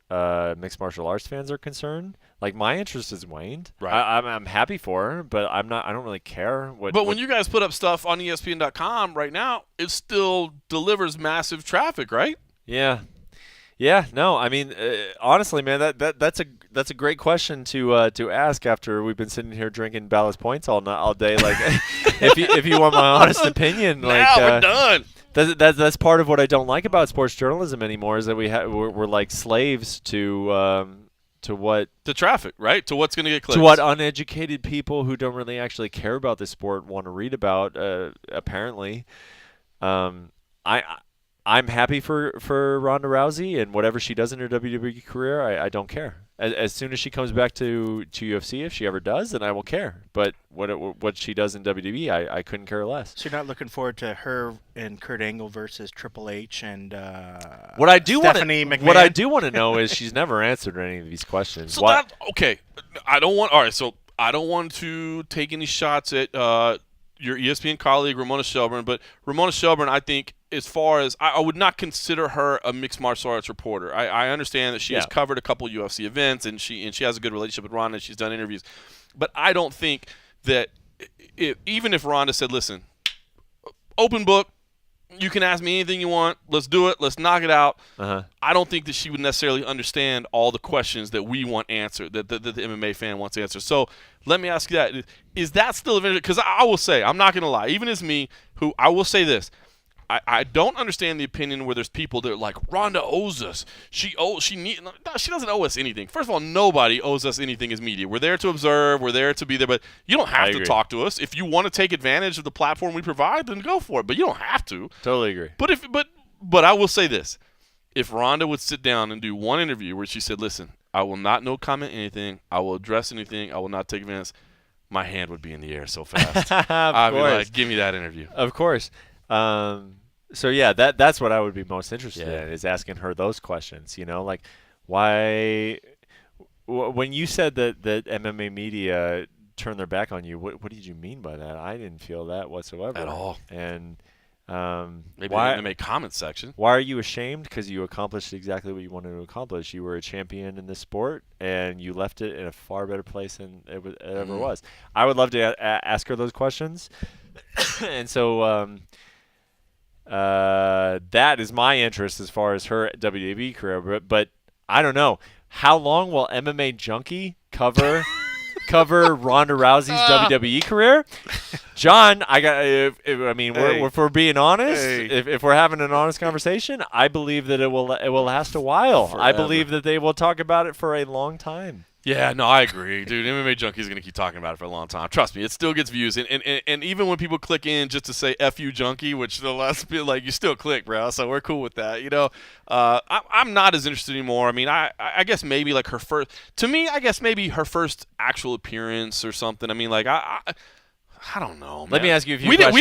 mixed martial arts fans are concerned. Like, my interest has waned. Right. I'm happy for her, but I don't really care. When you guys put up stuff on ESPN.com right now, it still delivers massive traffic, right? Yeah. Yeah, no, I mean, honestly, man, that's a great question to ask after we've been sitting here drinking Ballast Points all day. Like, if you want my honest opinion, like, we're done. That's part of what I don't like about sports journalism anymore is that we're like slaves to what the traffic, right? To what's going to get clicks. To what uneducated people who don't really actually care about the sport want to read about. Apparently, I'm happy for Ronda Rousey and whatever she does in her WWE career. I don't care. As soon as she comes back to UFC, if she ever does, then I will care. But what she does in WWE, I couldn't care less. So you're not looking forward to her and Kurt Angle versus Triple H and Stephanie McMahon? What I do want to know is she's never answered any of these questions. So I don't want to take any shots at your ESPN colleague Ramona Shelburne, but Ramona Shelburne, I think, as far as I would not consider her a mixed martial arts reporter. I understand that she has covered a couple UFC events and she has a good relationship with Ronda and she's done interviews, but I don't think that even if Ronda said, "Listen, open book, you can ask me anything you want. Let's do it. Let's knock it out. Uh-huh. I don't think that she would necessarily understand all the questions that we want answered, that the MMA fan wants answered. So let me ask you that. Is that still of interest? Because I will say, I'm not going to lie, even as me, who I will say this, I don't understand the opinion where there's people that are like, Ronda owes us. She doesn't owe us anything. First of all, nobody owes us anything as media. We're there to observe. We're there to be there. But you don't have to talk to us. If you want to take advantage of the platform we provide, then go for it. But you don't have to. Totally agree. But I will say this. If Ronda would sit down and do one interview where she said, listen, I will not no comment anything. I will address anything. I will not take advantage. My hand would be in the air so fast. I'd be like, give me that interview. Of course. So yeah, that's what I would be most interested in, is asking her those questions. Like why when you said that MMA media turned their back on you, what did you mean by that? I didn't feel that whatsoever at all. And maybe the MMA comment section. Why are you ashamed? Because you accomplished exactly what you wanted to accomplish. You were a champion in this sport, and you left it in a far better place than it ever was. I would love to ask her those questions, and so. That is my interest as far as her WWE career, but I don't know. How long will MMA Junkie cover Ronda Rousey's WWE career? John, if we're being honest, if we're having an honest conversation, I believe that it will last a while. Forever. I believe that they will talk about it for a long time. Yeah, no, I agree, dude. MMA Junkie's going to keep talking about it for a long time. Trust me, it still gets views. And even when people click in just to say F you Junkie, which the last bit, like, you still click, bro. So we're cool with that, I'm not as interested anymore. I mean, I guess maybe like her first – to me, I guess maybe her first actual appearance or something. I mean, like, I don't know, man. Let me ask you a few questions.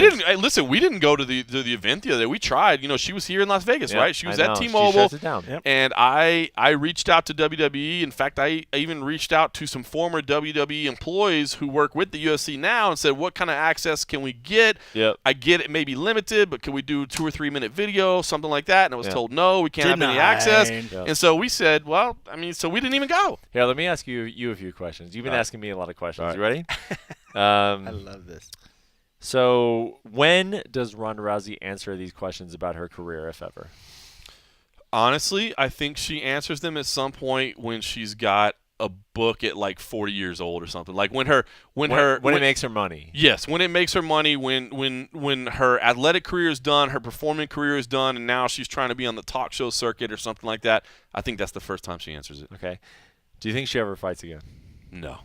We didn't go to the event the other day. We tried. She was here in Las Vegas, right? She was at T-Mobile. She shuts it down. Yep. And I reached out to WWE. In fact, I even reached out to some former WWE employees who work with the UFC now and said, what kind of access can we get? Yep. I get it may be limited, but can we do 2 or 3 minute video, something like that? And I was told, no, we can't have any access. Yep. And so we said, well, so we didn't even go. Yeah, let me ask you a few questions. You've been asking me a lot of questions. Right. You ready? I love this. So when does Ronda Rousey answer these questions about her career, if ever? Honestly, I think she answers them at some point when she's got a book at like 40 years old or something. Like when it makes her money. Yes, when it makes her money, when her athletic career is done, her performing career is done, and now she's trying to be on the talk show circuit or something like that. I think that's the first time she answers it. Okay. Do you think she ever fights again? No,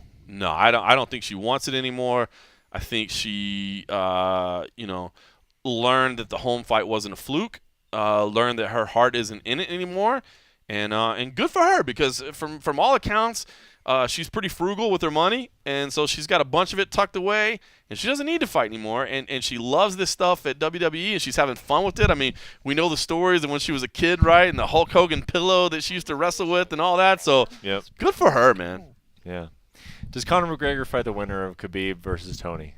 I don't think she wants it anymore. I think she, learned that the home fight wasn't a fluke. Learned that her heart isn't in it anymore, and good for her because from all accounts, she's pretty frugal with her money, and so she's got a bunch of it tucked away, and she doesn't need to fight anymore. And she loves this stuff at WWE, and she's having fun with it. I mean, we know the stories of when she was a kid, right, and the Hulk Hogan pillow that she used to wrestle with and all that. So, Good for her, man. Yeah. Does Conor McGregor fight the winner of Khabib versus Tony?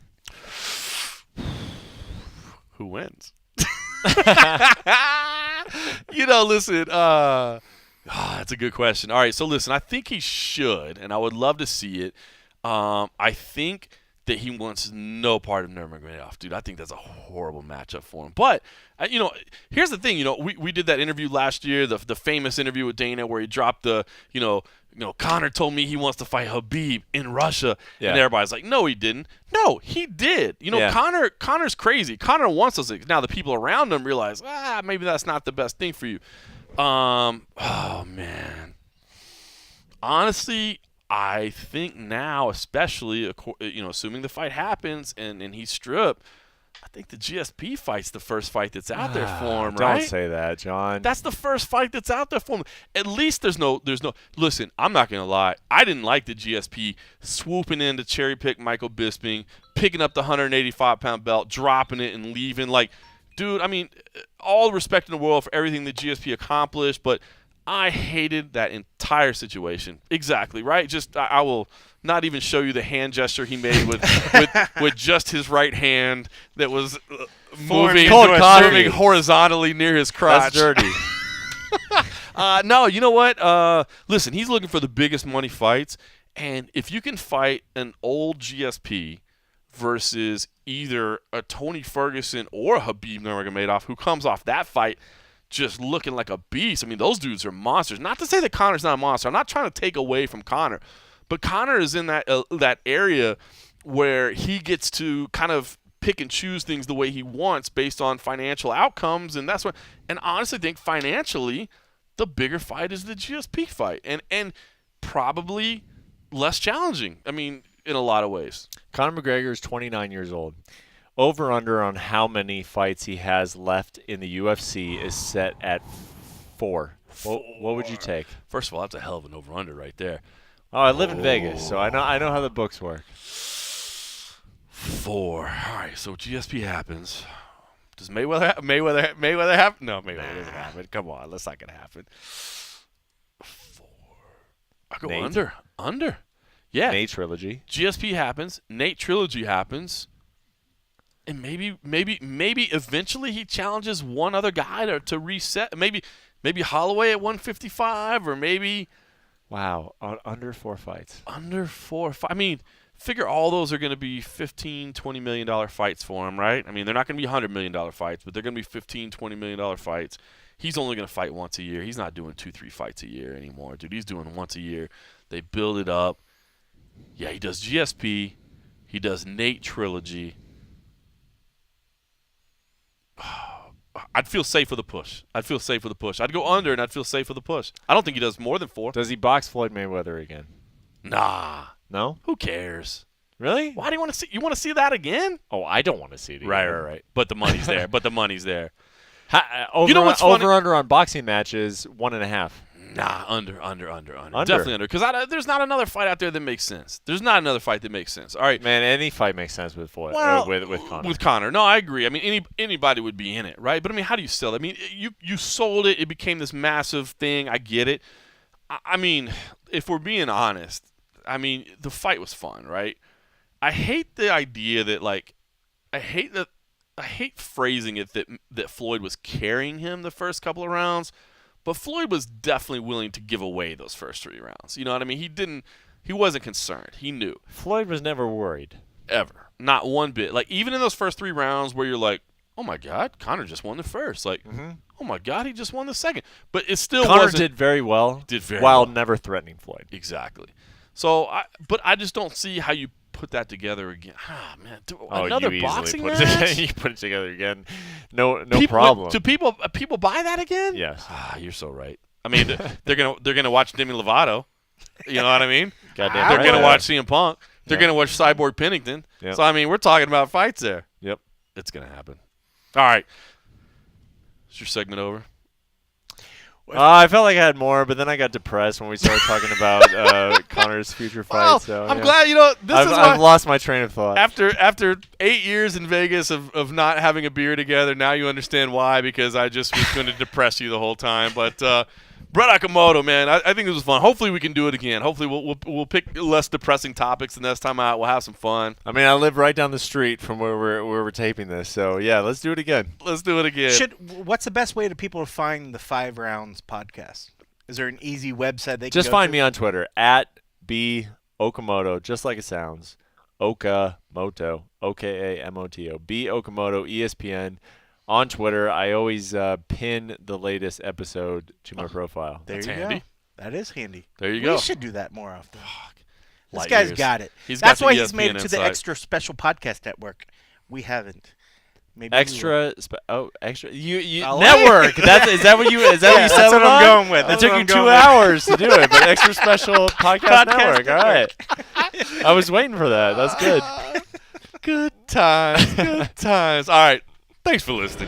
Who wins? Listen. That's a good question. All right, so listen, I think he should, and I would love to see it. I think that he wants no part of Nurmagomedov, dude. I think that's a horrible matchup for him. But here's the thing. We did that interview last year, the famous interview with Dana, where he dropped the Conor told me he wants to fight Khabib in Russia, and everybody's like, no, he didn't. No, he did. Conor's crazy. Conor wants those things. Now the people around him realize, maybe that's not the best thing for you. Oh man. Honestly, I think now, especially, assuming the fight happens and he's stripped, I think the GSP fight's the first fight that's out there for him, right? Don't say that, John. That's the first fight that's out there for him. At least there's no. Listen, I'm not gonna lie. I didn't like the GSP swooping in to cherry pick Michael Bisping, picking up the 185-pound belt, dropping it, and leaving. Like, dude, I mean, all respect in the world for everything that GSP accomplished, but I hated that entire situation. Exactly, right? Just I will not even show you the hand gesture he made with just his right hand that was moving horizontally near his crotch. That's dirty. No, you know what? Listen, he's looking for the biggest money fights, and if you can fight an old GSP versus either a Tony Ferguson or a Khabib Nurmagomedov, who comes off that fight just looking like a beast. I mean, those dudes are monsters. Not to say that Conor's not a monster. I'm not trying to take away from Conor, but Conor is in that area where he gets to kind of pick and choose things the way he wants based on financial outcomes, and that's what. And I honestly think financially, the bigger fight is the GSP fight, and probably less challenging. I mean, in a lot of ways. Conor McGregor is 29 years old. Over/under on how many fights he has left in the UFC is set at 4. What would you take? First of all, that's a hell of an over/under right there. Oh, I live in Vegas, so I know how the books work. 4. All right, so GSP happens. Does Mayweather happen? No, Mayweather doesn't happen. Come on, that's not gonna happen. 4. I go Nate. Under. Yeah. Nate trilogy. GSP happens. Nate trilogy happens. And maybe eventually he challenges one other guy to reset. Maybe Holloway at 155, or maybe. Wow, under 4 fights. Under 4 fights. I mean, figure all those are going to be $15, $20 million fights for him, right? I mean, they're not going to be $100 million fights, but they're going to be $15, $20 million fights. He's only going to fight once a year. He's not doing 2-3 fights a year anymore, dude. He's doing once a year. They build it up. Yeah, he does GSP. He does Nate trilogy. I'd feel safe with a push. I'd go under, and I'd feel safe with a push. I don't think he does more than 4. Does he box Floyd Mayweather again? Nah. No? Who cares? Really? Why do you want to see? You want to see that again? Oh, I don't want to see it again. Right. But the money's there. Over, You know what's funny? Over/under on boxing matches 1.5. Nah, under. Definitely under. Because there's not another fight out there that makes sense. All right. Man, any fight makes sense with Floyd. Well, with Conor. With Conor. No, I agree. I mean, anybody would be in it, right? But, I mean, how do you sell it? I mean, you sold it. It became this massive thing. I get it. I mean, if we're being honest, I mean, the fight was fun, right? I hate the idea that, like, I hate phrasing it that Floyd was carrying him the first couple of rounds. But Floyd was definitely willing to give away those first 3 rounds. You know what I mean? He wasn't concerned. He knew. Floyd was never worried. Ever. Not one bit. Like, even in those first 3 rounds where you're like, oh, my God, Conor just won the first. Like, oh, my God, he just won the second. But it still Conor wasn't. did very well. While well. Never threatening Floyd. Exactly. So, but I just don't see how you put that together again. Ah, man. Another boxing match? You put it together again. No people, problem. Do people buy that again? Yes. Ah, you're so right. I mean, they're gonna watch Demi Lovato. You know what I mean? Goddamn they're right. gonna watch CM Punk. They're gonna watch Cyborg Pennington. Yep. So I mean, we're talking about fights there. Yep. It's gonna happen. All right. Is your segment over? I felt like I had more, but then I got depressed when we started talking about Conor's future fights. So, I'm glad I've lost my train of thought. After 8 years in Vegas of not having a beer together, now you understand why, because I just was going to depress you the whole time. But Brett Okamoto, man, I think this was fun. Hopefully we can do it again. Hopefully we'll pick less depressing topics the next time out. We'll have some fun. I mean, I live right down the street from where we're taping this, so yeah, let's do it again. What's the best way to people to find the 5 Rounds podcast? Is there an easy website they can just go find to? me on Twitter at @Okamoto, just like it sounds. Okamoto, Okamoto, B Okamoto, ESPN. On Twitter, I always pin the latest episode to my profile. That's handy. Go. That is handy. There you go. We should do that more often. This Light guy's years. got it. got That's the why he's ESPN made it to the insight. extra special podcast network. We haven't. Maybe Extra. You I like network. it. Is that what you that's settled what I'm on? going with. It That's took what you I'm 2 going with. hours to do it, but extra special podcast network. All right. network. I was waiting for that. That's good. Good times. All right. Thanks for listening.